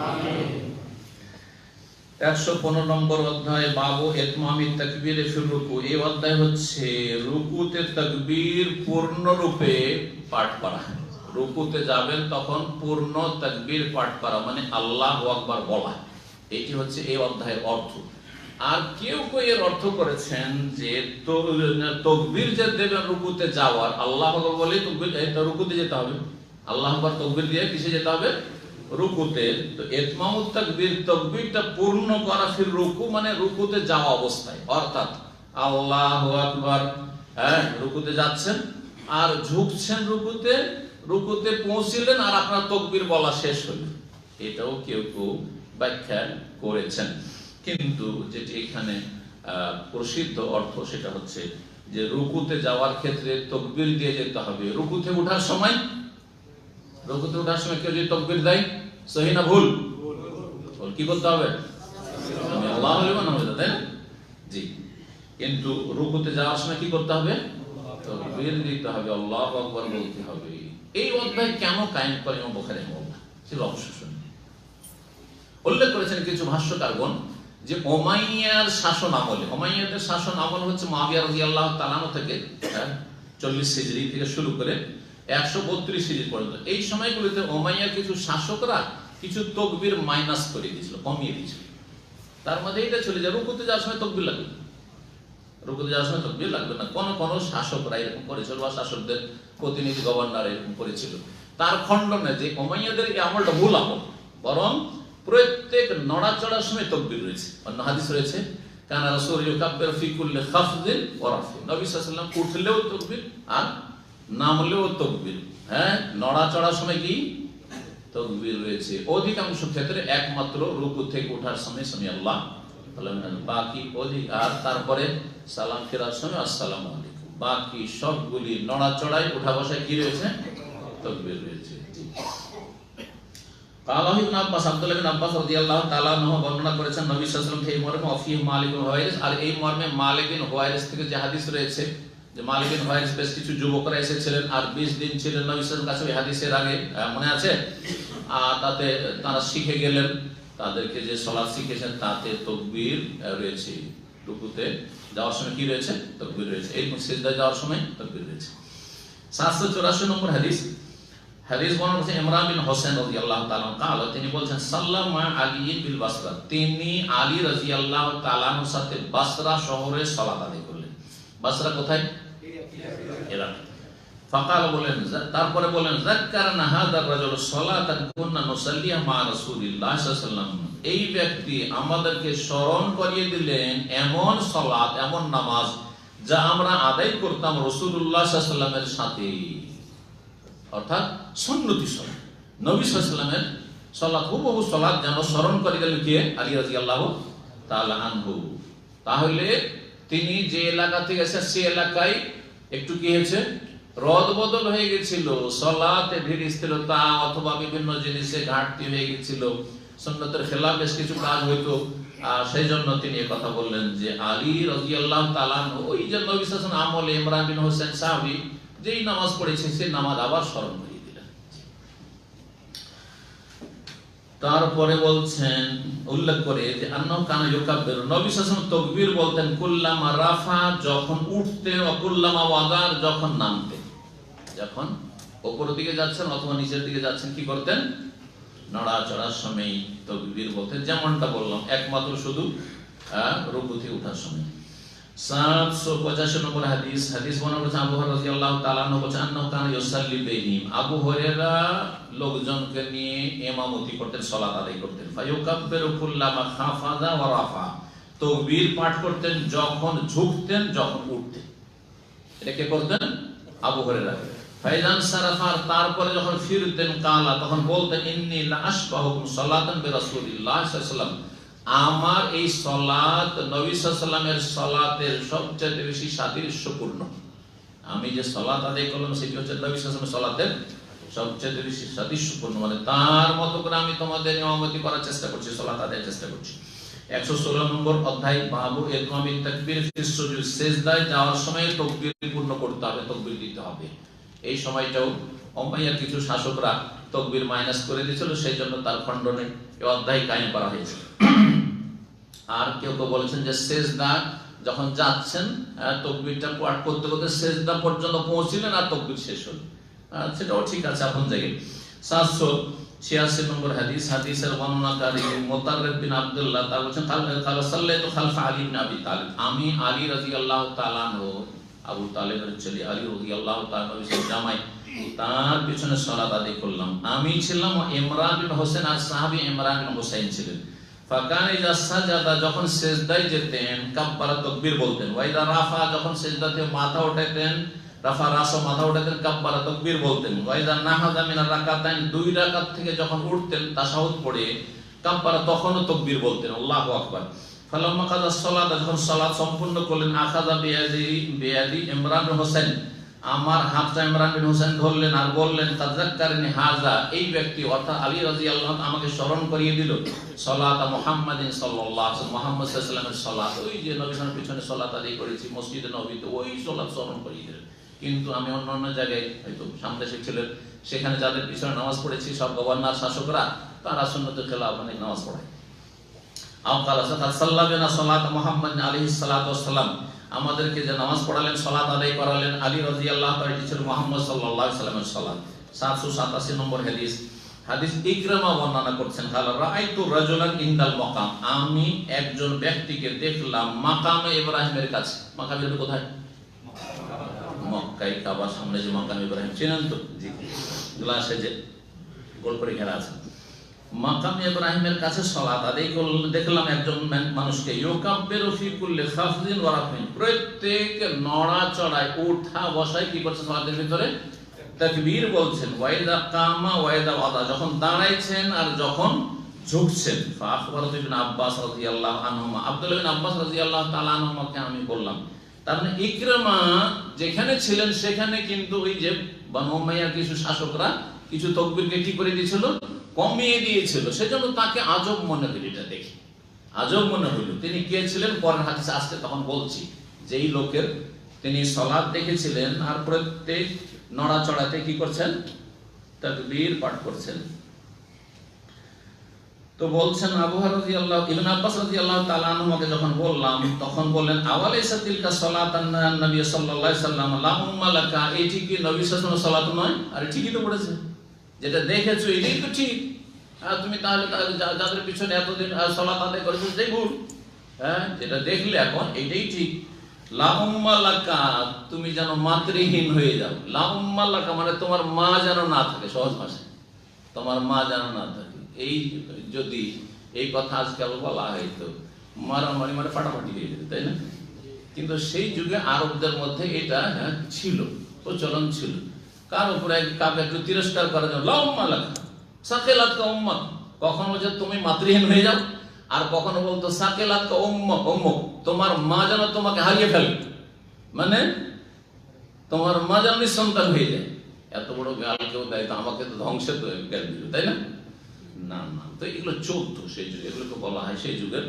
115 নম্বর অধ্যায় বাবু ইতমামি তাকবীরে ফির রুকু। এই অধ্যায় হচ্ছে রুকুতে তাকবীর পূর্ণরূপে পাঠ করা। রুকুতে যাবেন তখন পূর্ণ তাকবীর পাঠ করা, মানে আল্লাহু আকবার বলা। এটি হচ্ছে এই অধ্যায়ের অর্থ। আর কেউ কেউ এর অর্থ করেছেন যে তাকবীর যে দেবেন রুকুতে যাওয়ার, আল্লাহু আকবার বলে রুকুতে যেতে হবে। আল্লাহু আকবার তাকবীর দিয়ে কিসে যেতে হবে? রুকুতে। তো ইতমামুত তাকবীর, তাকবীরটা পূর্ণ করা ফির রুকু, মানে রুকুতে যাওয়া অবস্থায়, অর্থাৎ আল্লাহু আকবার, রুকুতে যাচ্ছেন আর ঝুঁকছেন রুকুতে, রুকুতে পৌঁছলেন আর আপনার তাকবীর বলা শেষ হলো। এটাও কেউ কেউ ব্যাখ্যা করেছেন, কিন্তু যেটি এখানে প্রসিদ্ধ অর্থ সেটা হচ্ছে যে রুকুতে যাওয়ার ক্ষেত্রে তাকবীর দিয়ে যেতে হবে। রুকুতে ওঠার সময়, রুকুতে ওঠার সময় কেউ যদি তাকবীর দেয়, সহি না ভুল? কি করতে হবে? আল্লাহু আকবার, তাই না? জি। কিন্তু রুকুতে যাওয়ার সময় কি করতে হবে? তাকবীর দিতে হবে, আল্লাহু আকবার বলতে হবে। এই অধ্যায় কেন কায়েম করেন ইমাম বুখারী রাহিমাহুল্লাহ, সে রহস্য শুনুন। উল্লেখ করেছেন কিছু ভাষ্যকারগণ যে উমাইয়ার শাসন আমলে, উমাইয়াদের শাসন আমল হচ্ছে মুআবিয়া রাদিয়াল্লাহু তাআলা থেকে 40 হিজরি থেকে শুরু করে 132 হিজরি পর্যন্ত। এই সময়গুলোতে উমাইয়ার কিছু শাসকরা কিছু তাকবীর মাইনাস করে দিয়েছিল, কমিয়ে দিয়েছিল। তার মধ্যে এটা ছিল যে রুকুতে যাওয়ার সময় তাকবীর লাগবে, রুকুতে যাওয়ার সময় তাকবীর লাগবে না। কোন কোন শাসকরা এরকম করেছিল বা শাসকদের প্রতিনিধি গভর্নর এরকম করেছিল। তার খণ্ডনে যে উমাইয়াদের এই আমলটা ভুল আমল, বরং প্রত্যেক নড়াচড়ার সময় তাকবীর রয়েছে। অন্য হাদিস রয়েছে কানা রাসূলুল্লাহ ইউকাব্বিরু ফি কুল্লি খাফদিন ওয়া রাফি, নবী সাল্লাল্লাহু আলাইহি ওয়াসাল্লাম উঠলেও তাকবীর আর নামলেও তাকবীর। নড়াচড়ার সময় কি তাকবীর রয়েছে। অধিকাংশ ক্ষেত্রে একমাত্র রুকু থেকে ওঠার সময় সামি আল্লাহ, বাকি অধিকার তারপরে সালাম ফেরার সময় আসসালামু আলাইকুম, বাকি সবগুলি নড়াচড়ায় উঠা বসায় কি রয়েছে? তাকবীর রয়েছে। কালাহ ইবনে আব্বাস, আব্দুল্লাহ ইবনে আব্বাস রাদিয়াল্লাহু তাআলা আনহু বর্ণনা করেছেন নবী সাল্লাল্লাহু আলাইহি ওয়াসাল্লাম থেকে মর্মে অফি মালিক বিন হুয়াইরিস, আর এই মর্মে মালিক বিন হুয়াইরিস থেকে যে হাদিস রয়েছে যে মালিক বিন হুয়াইরিস বেশ কিছু যুবকরা এসেছিলেন আর 20 দিন ছিলেন নবী সাল্লাল্লাহু আলাইহি ওয়াসাল্লামের কাছে। ওই হাদিসের আগে মনে আছে, আর তাতে তারা শিখে গেলেন, তাদেরকে যে সালাত শিখেছেন তাতে তাকবীর রয়েছে। রুকুতে যাওয়ার সময় কি রয়েছে? তাকবীর রয়েছে। এই সিজদায় যাওয়ার সময় তাকবীর রয়েছে। 784 নম্বর হাদিস, হাদিস বর্ণনা করেছেন ইমরান বিন হোসেন রাদিয়াল্লাহু তাআলা আনহু, তিনি বলেছেন সাল্লামা আলী বিল বাসরা, তিনি আলী রাদিয়াল্লাহু তাআলা আনহুর সাথে বাসরা শহরে সালাত আদায় করলেন। বাসরা কোথায়? ইরাক। ফাকাল বলেন, তারপরে বলেন যাক্কারনা হাযার রাজুল সালাতান কুননা নুসাল্লিহা মা রাসূলিল্লাহ সাল্লাল্লাহু আলাইহি ওয়াসাল্লাম, এই ব্যক্তি আমাদেরকে স্মরণ করিয়ে দিলেন এমন সালাত, এমন নামাজ যা আমরা আদায় করতাম রাসূলুল্লাহ সাল্লাল্লাহু আলাইহি ওয়াসাল্লামের সাথে, অর্থাৎ সুন্নতি সালাত, নবী সাল্লাল্লাহু আলাইহি ওয়াসাল্লামের সালাত, হুবহু সালাত যেন স্মরণ করে গেলেন কে? আলী রাদিয়াল্লাহু তাআলা আনহু। তাহলে তিনি যে এলাকা থেকে এসেছেন সেই এলাকায় একটু কি হয়েছে? রদ বদল হয়ে গেছিল, সালাতে ধীর স্থিরতা অথবা বিভিন্ন জিনিসে ঘাটতি হয়ে গেছিল, সুন্নতের খেলাফ বেশ কিছু কাজ হইতো, সেই জন্য তিনি কথা বললেন যে আলী রাদিয়াল্লাহু তাআলা আনহু ওই যে নবী সাল্লাল্লাহু আলাইহি ওয়াসাল্লাম আমলে ইমরান বিন হোসেন সাহাবী যেই নামাজ পড়েছে সেই নামাজ আবার স্মরণ করিয়ে দিলেন। তারপরে বলছেন, উল্লেখ করে যে আন্নাহু কানা ইউকাব্বির, নবী সাল্লাল্লাহু আলাইহি ওয়াসাল্লাম তাকবীর বলতেন কুল্লামা রাফা, যখন উঠতেন, ওয়া কুল্লামা ওয়াদার, যখন নামতেন। যখন উপরের দিকে যাচ্ছেন অথবা নিচের দিকে যাচ্ছেন কি করতেন? নড়াচড়ার সময় তাকবীর বলতেন, যেমনটা বললাম একমাত্র শুধু রুকু থেকে ওঠার সময়। 785 নম্বর হাদিস, হাদিস বর্ণনা করেছেন আবু হুরায়রা রাদিয়াল্লাহু তাআলা আনহু বলেছেন আন্নাহু কানা ইউসাল্লি বাইহিম, আবু হুরায়রা লোকজনকে নিয়ে ইমামতি করতেন, সালাত আদায় করতেন। ফায়ুকাব্বিরু কুল্লামা খাফাযা ওয়া রাফা, তাকবীর পাঠ করতেন যখন ঝুঁকতেন, যখন উঠতেন। এটা কে করতেন? আবু হুরায়রা। ফাইজান সারাফার, তারপরে যখন ফিরতেন, কালা, তখন বলতেন ইন্নী লা আশবাহুকুম সালাতান বিরাসূলিল্লাহ সাল্লাল্লাহু আলাইহি ওয়াসাল্লাম, আমার এই সালাত নবী সাল্লাল্লাহু আলাইহি ওয়াসাল্লামের সালাতের সবচেয়ে বেশি সাদৃশ্যপূর্ণ। আমি যে সালাত আদায় করলাম সেটি হচ্ছে নবী সাল্লাল্লাহু আলাইহি ওয়াসাল্লামের সালাতের সবচেয়ে বেশি সাদৃশ্যপূর্ণ, মানে তার মতো করে আমি তোমাদের ইমামতি করার চেষ্টা করছি, সালাত আদায়ের চেষ্টা করছি। 116 নম্বর অধ্যায়, বাবু ইতমামিত তাকবীর ফি সুজুদ, সিজদায় যাওয়ার সময় তাকবীর পূর্ণ করতে হবে, তাকবীর দিতে হবে। এই সময়টাও উমাইয়ার কিছু শাসকরা তাকবীর মাইনাস করে দিয়েছিল, সেই জন্য তার খণ্ডনে এই অধ্যায় কায়েম করা হয়েছে। আর কেউ কেউ বলেছেন যে সিজদা যখন যাচ্ছেন তাকবীরটা পাঠ করতে করতে সিজদা পর্যন্ত পৌঁছলেন আর তাকবীর শেষ হল, সেটাও ঠিক আছে আপন জায়গায়। 786 নম্বর হাদিস, হাদিসের বর্ণনাকারী মুতাররিদ বিন আব্দুল্লাহ তা বলেছেন কালা সাল্লাতু খালফা আলী ইবনে আবি তালিব, আমি আলী রাদিয়াল্লাহু তাআলা আনহু, আবু তালেবের ছেলে আলী রাদিয়াল্লাহু তাআলা আনহু জামাই, তার পিছনে সালাত আদায় করলাম। আমি ছিলাম, ইমরান বিন হোসেন আর সাহাবী ইমরান বিন হুসাইন ছিলেন। ফাকান ইযা সাজাদা, যখন সিজদায় যেতেন, কাব্বারা, তাকবীর বলতেন। ওয়া ইযা রাফা, যখন সিজদাতে মাথা উঠাতেন, রাফা রাসা, মাথা উঠাতেন, কাব্বারা, তাকবীর বলতেন। ওয়া ইযা নাহাদা মিনার রাকাতাইন, দুই রাকাত থেকে যখন উঠতেন তাশাহুদ পড়ে, কাব্বারা, তখনও তাকবীর বলতেন, আল্লাহু আকবার। ফালাম্মা কাযা সালাত, যখন সালাত সম্পূর্ণ করলেন, আখাযা বিয়াদি ইমরান বিন হোসেন, আমার হাতটা ইমরান বিন হোসেন ধরলেন আর বললেন তাযাক্কারনি হাযা, এই ব্যক্তি অর্থাৎ আলী রাদিয়াল্লাহু আনহু আমাকে স্মরণ করিয়ে দিল সালাত মুহাম্মাদিন সাল্লাল্লাহু আলাইহি ওয়াসাল্লাম, মুহাম্মদ সাল্লাল্লাহু আলাইহি ওয়াসাল্লামের সালাত, ওই যে নবীর পিছনে সালাত আদায় করেছি মসজিদে নববীতে, ওই সালাত স্মরণ করিয়ে দিলেন। কিন্তু আমি অন্য জায়গায় হয়তো সামনে ছিলেন, সেখানে যাদের পিছনে নামাজ পড়েছি সব গভর্নর শাসকরা, তারা সুন্নতের খেলাফ অনেক নামাজ পড়ায়। আমাদেরকে যে নামাজ পড়ালেন, সালাত আদায় করালেন আলী রাদিয়াল্লাহু তাআলা, এটি ছিল মুহাম্মদ সাল্লাল্লাহু আলাইহি ওয়াসাল্লামের সালাত। 787 নম্বর হাদিস, হাদিস ইকরামা বর্ণনা করছেন, কালা রাআইতু রাজুলান ইনদাল মাকাম, আমি একজন ব্যক্তিকে দেখলাম মাকামে ইব্রাহিমের কাছে। মাকাম ইব্রাহিম কোথায়? মক্কায়, কাবার সামনে যে মাকাম ইব্রাহিম, চেনেন তো? জি, গ্লাসে যে গোল করে ঘেরা আছে, মাকাম ইব্রাহিমের কাছে সালাত আদায় করলেন। দেখলাম একজন মানুষকে ইউকাব্বিরু ফি কুল্লি খাফদিন ওয়া রাফিন, প্রত্যেক নড়াচড়ায়, ওঠা বসায় কি করছে সালাতের ভিতরে? তাকবীর বলছেন, ওয়াইদা কামা ওয়াইদা ওয়াদা, যখন দাঁড়াইছেন আর যখন ঝুঁকছেন। ফাখবারাত ইবনে আব্বাস রাদিয়াল্লাহু আনহুমা, আব্দুল্লাহ বিন আব্বাস রাদিয়াল্লাহু তাআলা আনহুমাকে আমি বললাম। তার মানে ইকরামা যেখানে ছিলেন সেখানে কিন্তু ওই যে বনু উমাইয়ার কিছু শাসকরা কিছু তাকবীরকে কি করে দিয়েছিল, কমিয়ে দিয়েছিল। সেজন্য তাকে আজব মনে হলো, এটা দেখি আজব মনে হলো। তিনি কে ছিলেন পরের হাদিসে আসছে, তখন বলছি যে এই লোকের তিনি সালাত দেখেছিলেন আর প্রত্যেক নড়াচড়াতে কি করছেন, তাকবীর পাঠ করছেন। তো বলছেন আবু হুরায়রা রাদিয়াল্লাহু ইবনে আব্বাস রাদিয়াল্লাহু তাআলা আনহুকে যখন বললাম, তখন বললেন আওয়ালাইসা তিলকা সালাতান নবী সাল্লাল্লাহু আলাইহি সাল্লাম লা উম্মা লাকা, এটি কি নবী সাল্লাল্লাহু আলাইহি সাল্লাম সালাত নয়? আরে ঠিকই তো পড়েছে, যেটা দেখেছো এটাই তো ঠিক। তুমি তাহলে যাদের পিছনে এতদিন সালাত আদায় করেছো সেটাই ভুল। হ্যাঁ, যেটা দেখলে এখন এটাই ঠিক। লা উম্মা লাকা, তুমি যেন মাতৃহীন হয়ে যাও। লা উম্মা লাকা মানে তোমার মা যেন না থাকে, সহজ ভাষায় তোমার মা যেন না থাকে। এই যদি এই কথা আজকাল বলা হয় তো মারামারি মানে ফাটাফাটি হয়ে যেত, তাই না? কিন্তু সেই যুগে আরবদের মধ্যে এটা ছিল, প্রচলন ছিল। কার উপরে কাউকে একটু তিরস্কার করা যায়, লা উম্মা লাকা সাকিলাতকা উম্মা, কখনো বলছে তুমি মাতৃহীন হয়ে যাও, আর কখনো বলতো সাকিলাতকা উম্মুক, তোমার মা যেন তোমাকে হারিয়ে ফেলে, মানে তোমার মা যেন নিঃসন্তান হয়ে যায়। এত বড় গাল কেউ দেয় তো আমাকে তো ধ্বংসে তো জ্ঞান দিল, তাই না? না না, তো এগুলো চলতো সেই যুগে, এগুলোকে বলা হয় সেই যুগের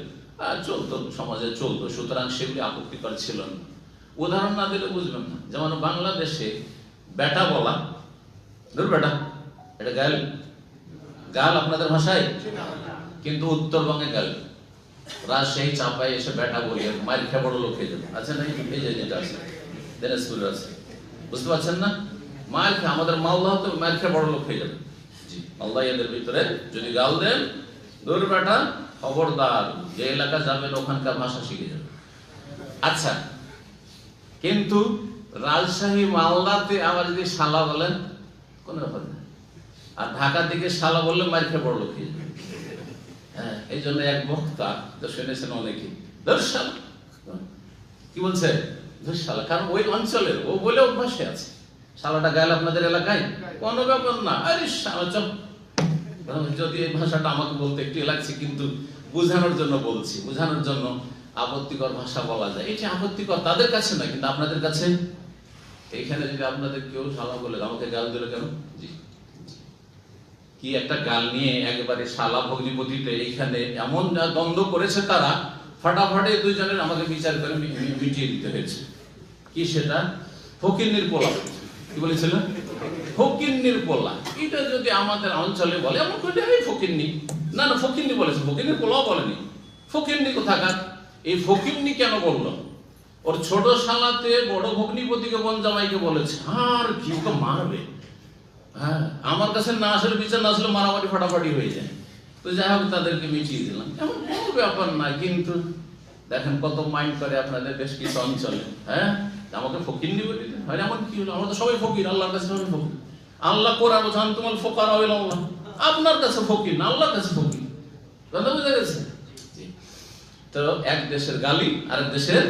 চলতো, সমাজে চলতো। সুতরাং সেগুলি আপত্তিকর ছিল না। উদাহরণ না দিলে বুঝবেন না। যেমন বাংলাদেশে বেটা বলা, ধর বেটা, এটা গাল, গাল আপনাদের ভাষায়, কিন্তু উত্তরবঙ্গে গাল। রাজশাহী চাপায় এসে বেটা বলি মার খেয়ে বড় লোক হয়ে যাবে, আছে না? এই যে যেটা আছে দিনাজপুরে আছে, বুঝতে পারছেন না? মার খেয়ে, আমাদের মালদা তো মার খেয়ে বড় লোক হয়ে যাবে। জি, মালদা এদের ভিতরে যদি গাল দেন, দূর বেটা, খবরদার, যে এলাকা যাবেন ওখানকার ভাষা শিখে যাবে। আচ্ছা, কিন্তু রাজশাহী মালদাতে আবার যদি শালা বলেন কোন ব্যাপার না, আর ঢাকা থেকে শালা বললে মার খেয়ে বড় লোক হয়ে যাবে। হ্যাঁ, এই জন্য এক বক্তা তো শুনেছেন অনেকে, শালা কি বলছে, শালা, কারণ ওই অঞ্চলের ও বলে অভ্যাসে আছে। শালাটা গাল আপনাদের এলাকায় কোনো ব্যাপার না, আরে শালা চল। যদি এই ভাষাটা আমাকে বলতে একটু লাগছে, কিন্তু বোঝানোর জন্য বলছি, বোঝানোর জন্য। আপত্তিকর ভাষা বলা যায়, এটি আপত্তিকর তাদের কাছে না, কিন্তু আপনাদের কাছে। এইখানে যদি আপনাদের কেউ শালা বলে আমাকে গাল দিল কেন, জি, কি একটা গাল নিয়ে একেবারে শালা ভগ্নিপতিতে এইখানে এমন দ্বন্দ্ব করেছে তারা, ফাটাফাটি দুইজনের আমাকে বিচার করে মিটিয়ে দিতে হয়েছে। কি সেটা? ফকিন্নির পোলা, কি বলেছিল? ফকিন্নির পোলা। এটা যদি আমাদের অঞ্চলে বলে এমন করে ফকিন্নি, না না ফকিন্নি বলেছে, ফকিন্নির পোলাও বলেনি। ফকিন্নি কোথাকার? এই ফকিন্নি কেন বললো? ওর ছোট শালাতে বড় ভগ্নিপতিকে বন জামাইকে বলেছে, আর কি ওকে মারবে। হ্যাঁ, আমার কাছে না আসলে বিচার না আসলে মারামারি ফাটাফাটি হয়ে যায়। তো যাই হোক, তাদেরকে মিটিয়ে দিলাম, এমন কোনো ব্যাপার না। কিন্তু দেখেন কত মাইন্ড করে আপনাদের বেশ কিছু অঞ্চলে। হ্যাঁ, আমাকে ফকিন্নি বলে দিলেন, হয় এমন কি হলো? আমরা তো সবাই ফকির, আল্লাহর কাছে সবাই ফকির। আল্লাহ কোরআন বলছেন তোমার ফোকারা হইল আল্লাহ, আপনার কাছে ফকির না, আল্লাহর কাছে ফকির। কথা বুঝা গেছে? তো এক দেশের গালি আরেক দেশের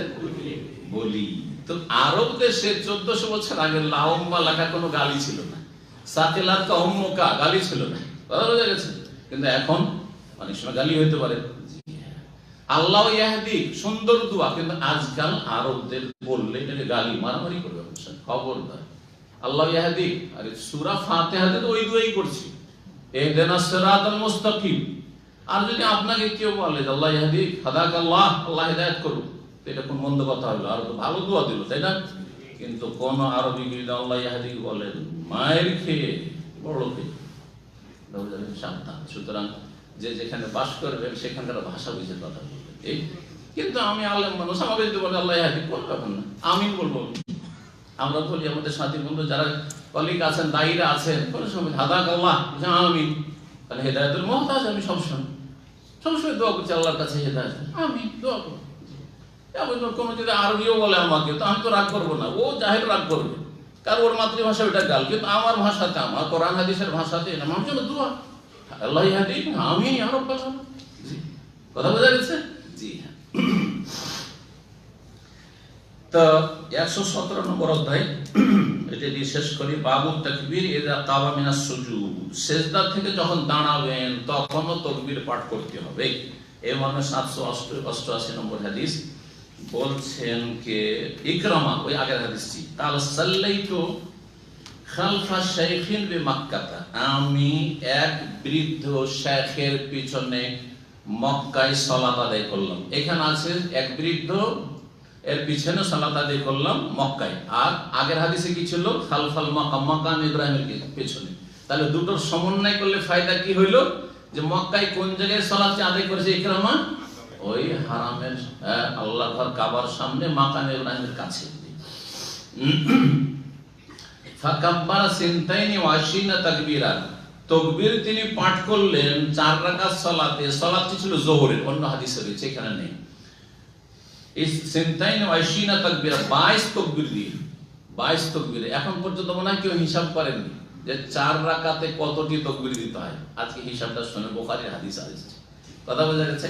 বলি। তো আরব দেশে 1400 বছর আগে লা উম্মা লাকা কোনো গালি ছিল না, সাকিলাতকা উম্মুকা গালি ছিল না। কথা বুঝা গেছে? কিন্তু এখন অনেক সময় গালি হইতে পারে। আল্লাহ ইয়াহদি, সুন্দর দোয়া, কিন্তু আজকাল আরবদের বললে এটাকে গালি, মারামারি করবে। খবরদার, আল্লাহ ইয়াহদি, আরে সূরা ফাতিহাতে তো ওই দোয়াই করছি, ইহদিনাস সিরাতাল মুস্তাকিম। আর যদি আপনাকে কেউ বলে আল্লাহ ইয়াহদি হাদাকাল্লাহ, আল্লাহ হিদায়াত করুক, এটা কোন মন্দ কথা হলো? আর তো ভালো দোয়া দিল, তাই না? কিন্তু কোন আরবি যদি আল্লাহ ইয়াহদি বলেন, মায়ের খেয়ে বড় খেয়ে সাবধান। সুতরাং যে যেখানে বাস করবেন সেখানকার ভাষা বুঝে কথা বলবেন। এই কিন্তু আমি আলেম মানুষ, আমাকে যদি বলে আল্লাহ ইয়াহদি, কোন ব্যাপার না, আমিন বলবো। আমরা বলি আমাদের সাথী বন্ধু যারা কলিগ আছেন, দায়ীরা আছেন, কোন সময় হাদাকাল্লাহ আমিন, তাহলে হেদায়েতের মহতাজ। আমি সবসময় দোয়া করছি আল্লাহর কাছে হেদায়েত, আমি দোয়া করব। কোনো যদি আরবিও বলে আমাকে, তো আমি তো রাগ করবো না, ও জাহেল রাগ করবে, কারণ ওর মাতৃভাষা ওটা গাল। কিন্তু আমার ভাষাতে, আমার কোরআন হাদিসের ভাষাতে এটা আমার জন্য দোয়া, আল্লাহ ইয়াহদি আমি আরো কথা। জি, কথা বোঝা গেছে? জি হ্যাঁ। তো 117 নম্বর অধ্যায় এটা দিয়ে শেষ করি। বাবু তাকবীর ইযা কামা মিনাস সুজুদ, সিজদা থেকে যখন দাঁড়াবেন তখনও তাকবীর পাঠ করতে হবে। এই মানে 788 নম্বর হাদিস বলছেন কে ইকরামা, ওই আগের হাদিসটি, কাল সাল্লাইতু খালফা শাইখিন বিমাক্কাহ, আমি এক বৃদ্ধ শেখের পিছনে মক্কায় সালাত আদায় করলাম। এখানে আছে এক বৃদ্ধ এর পিছনে সালাত আদায় করলাম মক্কায়, আর আগের হাদিসে কি ছিল? খালফাল মাকাম, মাকাম ইব্রাহিমের পিছনে। তাহলে দুটোর সমন্বয় করলে ফায়দা কি হইল? যে মক্কায় কোন জায়গায় সালাত আদায় করেছে ইকরামা? ওই হারামের আল্লাহর ঘর কাবার সামনে মাকাম ইব্রাহিমের কাছে। ফাকাব্বারা সিনতাইনি ওয়া আশরিনা তাকবীরা, তাকবীর তিনি পাঠ করলেন 4 রাকাত সালাতে। সালাতটি ছিল যোহরের, অন্য হাদিসে রয়েছে, এখানে নেই। এই সিনতাইনি ওয়া আশরিনা তাকবীরা 22 তাকবীর দিয়ে, 22 তাকবীরে। এখন পর্যন্ত মনে হয় কেউ হিসাব করেননি যে 4 রাকাতে কতটি তাকবীর দিতে হয়। আজকে হিসাবটা শুনে বুখারীর হাদিস আছে, কথা বোঝা গেছে?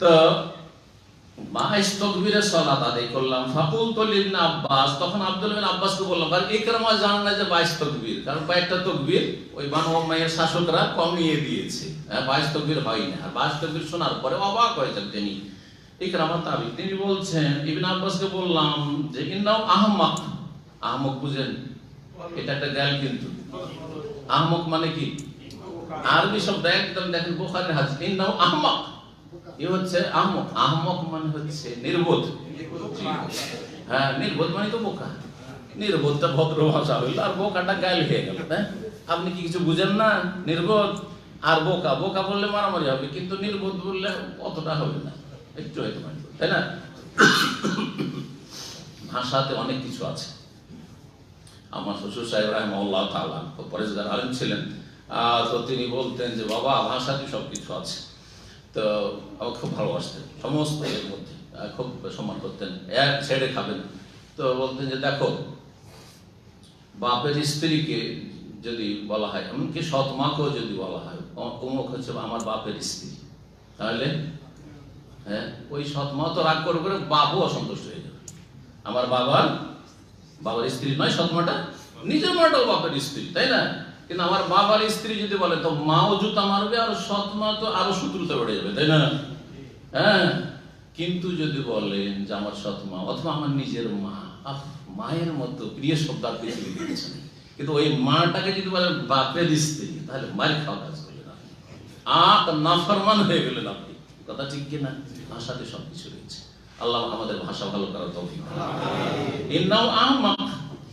তো 22 তাকবীরে সালাত আদায় করলাম। ফাকুলতু লিবনে আব্বাস, তখন আব্দুল্লাহ বিন আব্বাসকে বললাম, কারণ ইকরামা জানে না যে 22 তাকবীর, কারণ কয়েকটা তাকবীর ওই বানু উমাইয়ার শাসকরা কমিয়ে দিয়েছে, 22 তাকবীর হয় না। আর 22 তাকবীর শোনার পরে অবাক হয়েছেন তিনি, ইকরামা তাবি। তিনি বলছেন, ইবনে আব্বাসকে বললাম যে ইন্নাহু আহমাক। আহমক বুঝেন? এটা একটা গাল, কিন্তু আহমক মানে কি? আরবি শব্দ একদম দেখেন বুখারীর হাদিস, ইন্নাহু আহমাক, এ হচ্ছে আহমক। আহমক মানে হচ্ছে নির্বোধ। হ্যাঁ, নির্বোধ মানে তো বোকা। নির্বোধটা ভদ্র ভাষা হইল, আর বোকাটা গাইল হয়ে গেল। আপনি কি কিছু বুঝেন না? নির্বোধ আর বোকা, বোকা বললে মারামারি হবে, কিন্তু নির্বোধ বললে অতটা হবে না, একটু হয়তো পারবে, তাই না? ভাষাতে অনেক কিছু আছে। আমার শ্বশুর সাহেব রাহিমাহুল্লাহ তাআলা পরেশগার আলেম ছিলেন, তো তিনি বলতেন যে বাবা, ভাষাতে সবকিছু আছে। তো আমার খুব ভালোবাসতেন, সমস্ত এর মধ্যে খুব সম্মান করতেন, এক ছেড়ে খাবেন। তো বলতেন যে দেখো, বাপের স্ত্রীকে যদি বলা হয়, এমনকি সৎ মাকেও যদি বলা হয় অমুক হচ্ছে আমার বাপের স্ত্রী, তাহলে হ্যাঁ, ওই সৎ মা তো রাগ করে করে বাপও অসন্তুষ্ট হয়ে যাবে। আমার বাবার স্ত্রী নয় সৎ মাটা, নিজের মাটাও বাপের স্ত্রী, তাই না? কিন্তু আমার বাবার স্ত্রী যদি বলে, তো মাও জুতা মারবে, আর সৎ মা তো আরো শত্রুতা বেড়ে যাবে, তাই না? হ্যাঁ, কিন্তু যদি বলেন যে আমার সৎ মা অথবা আমার নিজের মা, মায়ের মতো প্রিয় শব্দ আর পৃথিবী দিয়েছেন। কিন্তু ওই মাটাকে যদি বলেন বাপের স্ত্রী, তাহলে মায়ের খাওয়া কাজ করলেন আপনি, নাফরমান হয়ে গেলেন আপনি। কথা ঠিক কিনা? ভাষাতে সবকিছু রয়েছে। আল্লাহ আমাদের ভাষা ভালো করার তৌফিক দান। ইন্নাহু আহমাক,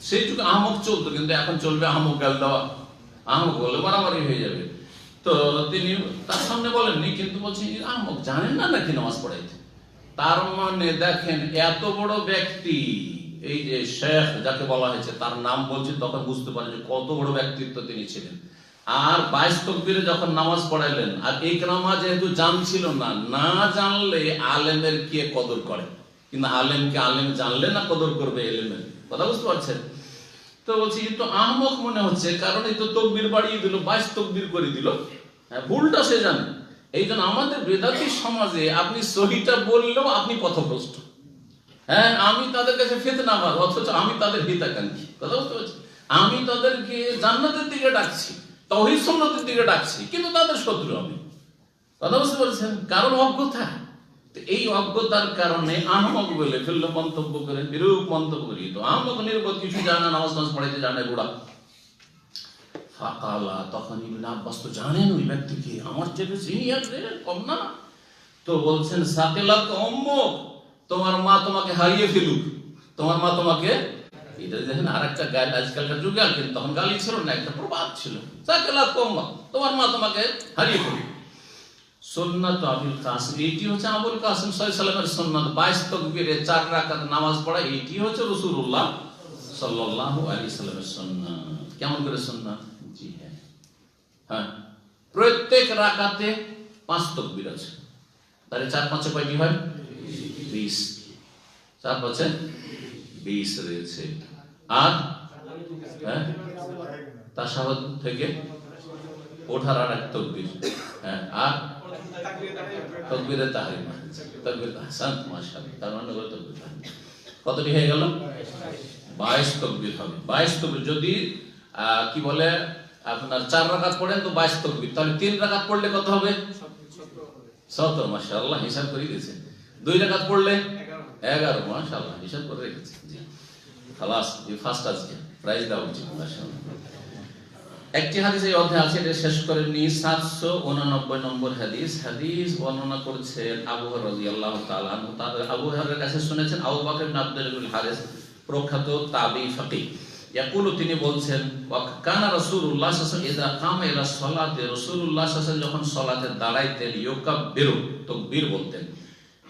সেই যুগে আহমক চলতো, কিন্তু এখন চলবে আহমক গাল দেওয়া। আহমক বলে মারামারি হয়ে যাবে। তো তিনি তার সামনে বলেননি, কিন্তু বলছেন আহমক জানেন না নাকি নামাজ পড়াইতে? তার মানে দেখেন, এত বড় ব্যক্তি, এই যে শেখ যাকে বলা হয়েছে তার নাম বলছে, তখন বুঝতে পারে যে কত বড় ব্যক্তিত্ব তিনি ছিলেন। আর 22 তাকবীরে যখন নামাজ পড়াইলেন, আর ইকরামা যেহেতু জানছিল না, না জানলে আলেমের কে কদর করে, কিন্তু আলেমকে আলেম জানলে না কদর করবে এলেমের, কথা বুঝতে পারছেন? তো বলছি তো আহমক মনে হচ্ছে, কারণ এই তো তাকবীর বাড়িয়ে দিল, 22 তাকবীর করে দিল। হ্যাঁ, ভুলটা সে জানে। এই জন্য আমাদের বেদাতি সমাজে আপনি সহিটা বললেও আপনি পথভ্রষ্ট। হ্যাঁ, আমি তাদের কাছে ফিতনাবাজ, অথচ আমি তাদের হিতাকাঙ্ক্ষী, কথা বুঝতে পারছি? আমি তাদেরকে জান্নাতের দিকে ডাকছি, তাওহীদ সুন্নাতের দিকে ডাকছি, কিন্তু তাদের শত্রু আমি, কথা বুঝতে পারছেন? কারণ অজ্ঞতা। এই অজ্ঞতার কারণে আহমক বলে ফেললো, মন্তব্য করে, বিরূপ মন্তব্য করি। তো আহমক নির্বোধ, কিছু জানে, নামাজ পড়াইতে জানে, বুড়া। ফাকালা, তখন ইবনে আব্বাস তো জানেন ওই ব্যক্তিকে, আমার চেয়ে সিনিয়র, কম না। তো বলছেন, সাকিলাত উম্মুক, তোমার মা তোমাকে হারিয়ে ফেলুক, তোমার মা তোমাকে। এটা দেখেন আর একটা গাল, আজকালকার যুগে, কিন্তু তখন গালি ছিল না, একটা প্রবাদ ছিল, সাকিলাত উম্মুক, তোমার মা তোমাকে হারিয়ে ফেলুক। সুন্নাত আবুল কাসিম, এটি হচ্ছে আবুল কাসিম সাল্লাল্লাহু আলাইহি ওয়াসাল্লামের সুন্নাত। 22 তাকবীরে 4 রাকাত নামাজ পড়া, এটি হচ্ছে রাসূলুল্লাহ সাল্লাল্লাহু আলাইহি ওয়াসাল্লামের সুন্নাত। কেমন করে সুন্নাত? জি হ্যাঁ, হ্যাঁ, প্রত্যেক রাকাতে 5 তাকবীর আছে। তাহলে 4 5 কয়টি হয়? 20। 4 5 20 রয়েছে। আর হ্যাঁ, তাশাহুদ থেকে ওঠার আর এক তাকবীর। হ্যাঁ, আর তাকবীরে তাহরিমা, তাকবীর হাসান, মাশাআল্লাহ, তার মানে হলো তাকবীর তাহরিমা। কতটি হয়ে গেল? 22 তাকবীর হবে। 22 তাকবীর যদি কি বলে আপনার 4 রাকাত পড়েন তো 22 তাকবীর, তাহলে 3 রাকাত পড়লে কত হবে? 17। মাশাআল্লাহ, হিসাব করে দিয়েছেন। 2 রাকাত পড়লে 11। মাশাআল্লাহ, হিসাব করে রেখেছেন। জি খালাস, এই ফার্স্ট আজকে প্রাইজ দেওয়া উচিত। মাশাআল্লাহ। একটি হাদিস এই অধ্যায়ে আছে, এটা শেষ করে নি। 789 নম্বর হাদিস। হাদিস বর্ণনা করেছেন আবু হুরায়রা রাদিয়াল্লাহু তাআলা আনহু। আবু হুরায়রার কাছে শুনেছেন আবু বকর ইবনে আব্দুল হারিস, প্রখ্যাত তাবিঈ ফাকিহ, ইয়াকুলু, তিনি বলছেন, ওয়া কানা রাসূলুল্লাহ সাল্লাল্লাহু আলাইহি ওয়াসাল্লাম ইযা কামা ইলা সালাতি, রাসূলুল্লাহ সাল্লাল্লাহু আলাইহি ওয়াসাল্লাম যখন সালাতে দাঁড়াইতেন, ইউকাব্বিরু, তাকবীর বলতেন।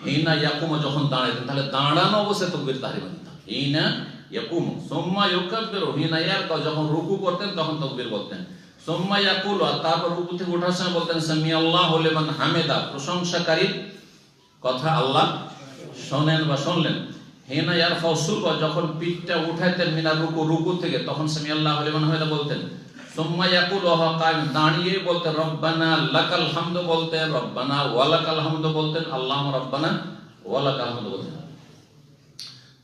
হিনা ইয়াকুমু, যখন দাঁড়াইতেন, তাহলে দাঁড়ানো অবস্থায় তাকবীর তাহরিমা দিতেন। হিনা ইয়াকুমু সুম্মা ইউকাব্বিরু, হিনা ইয়ারকা, যখন রুকু করতেন তখন তাকবীর বলতেন। সুম্মা ইয়াকুলু, আর তারপর রুকু থেকে ওঠার সময় বলতেন সামিআল্লাহু লিমান হামিদা, প্রশংসাকারী কথা আল্লাহ শোনেন বা শুনলেন। হিনা ইয়ারফাউ সুলবা, যখন পিঠটা উঠাইতেন মিনার রুকু, রুকু থেকে, তখন সামিআল্লাহু লিমান হামিদা বলতেন। সুম্মা ইয়াকুলু, কায়েম, দাঁড়িয়ে বলতেন রব্বানা লাকাল হামদু বলতেন, রব্বানা ওয়ালাকাল হামদু বলতেন, আল্লাহুম্মা রব্বানা ওয়ালাকাল হামদু বলতেন।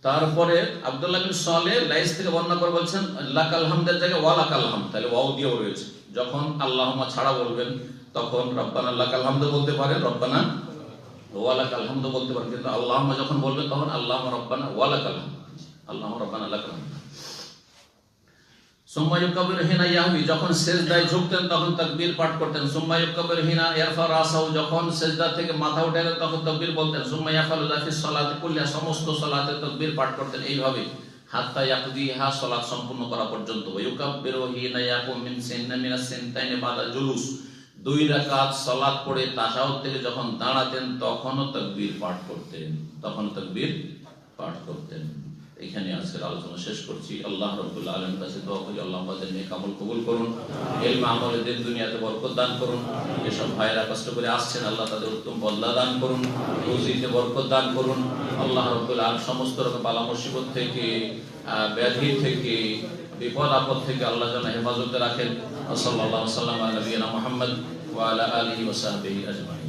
তারপরে আব্দুল্লাহ বিন সালেহ লাইস থেকে বর্ণনা করে বলছেন লাকাল হামদের জায়গায় ওয়ালাকাল হামদ, তাহলে ওয়াও দিয়েও রয়েছে। যখন আল্লাহুম্মা ছাড়া বলবেন তখন রব্বানা লাকাল হামদু বলতে পারেন, রব্বানা ওয়ালাকাল হামদু বলতে পারেন, কিন্তু আল্লাহুম্মা যখন বলবেন তখন আল্লাহুম্মা রব্বানা ওয়ালাকাল হামদ, আল্লাহুম্মা রব্বানা লাকাল হামদ। সুম্মা ইউকাব্বিরু হিনা ইয়াহবি, যখন সিজদায় ঝুঁকতেন তখন তাকবীর পাঠ করতেন। সুম্মা ইউকাব্বিরু হিনা ইয়ারফা রাসাহু, যখন সিজদা থেকে মাথা উঠাতেন তখন তাকবীর বলতেন। সুম্মা ইয়াফআলু যালিকা ফি সালাতি কুল্লিহা, সমস্ত সালাতে তাকবীর পাঠ করতেন এইভাবে, হাত্তা ইয়াকদিহা, সালাত সম্পূর্ণ করা পর্যন্ত। ইউকাব্বিরু হিনা ইয়াকুম মিন মিনাস সিনতাইনি বাদা জুলুস, 2 রাকাত সালাত পড়ে তাশাহুদ থেকে যখন দাঁড়াতেন তখনও তাকবীর পাঠ করতেন, এখানে আজকের আলোচনা শেষ করছি। আল্লাহ রাব্বুল আলামিনের কাছে দোয়া করি, আল্লাহ আমাদের নেক আমল কবুল করুন, ইলম আমলে দিন দুনিয়াতে বরকত দান করুন। যেসব ভাইরা কষ্ট করে আসছেন আল্লাহ তাদের উত্তম বদলা দান করুন, রুজিতে বরকত দান করুন। আল্লাহ রাব্বুল আলামিন সমস্ত রকম বালা মুসিবত থেকে, ব্যাধি থেকে, বিপদ আপদ থেকে আল্লাহ যেন হেফাজতে রাখেন। সাল্লাল্লাহু আলাইহি ওয়া সাল্লাম আলা নবিয়িনা মুহাম্মদ ওয়া আলা আলিহি ওয়া সাহবিহি আজমাইন।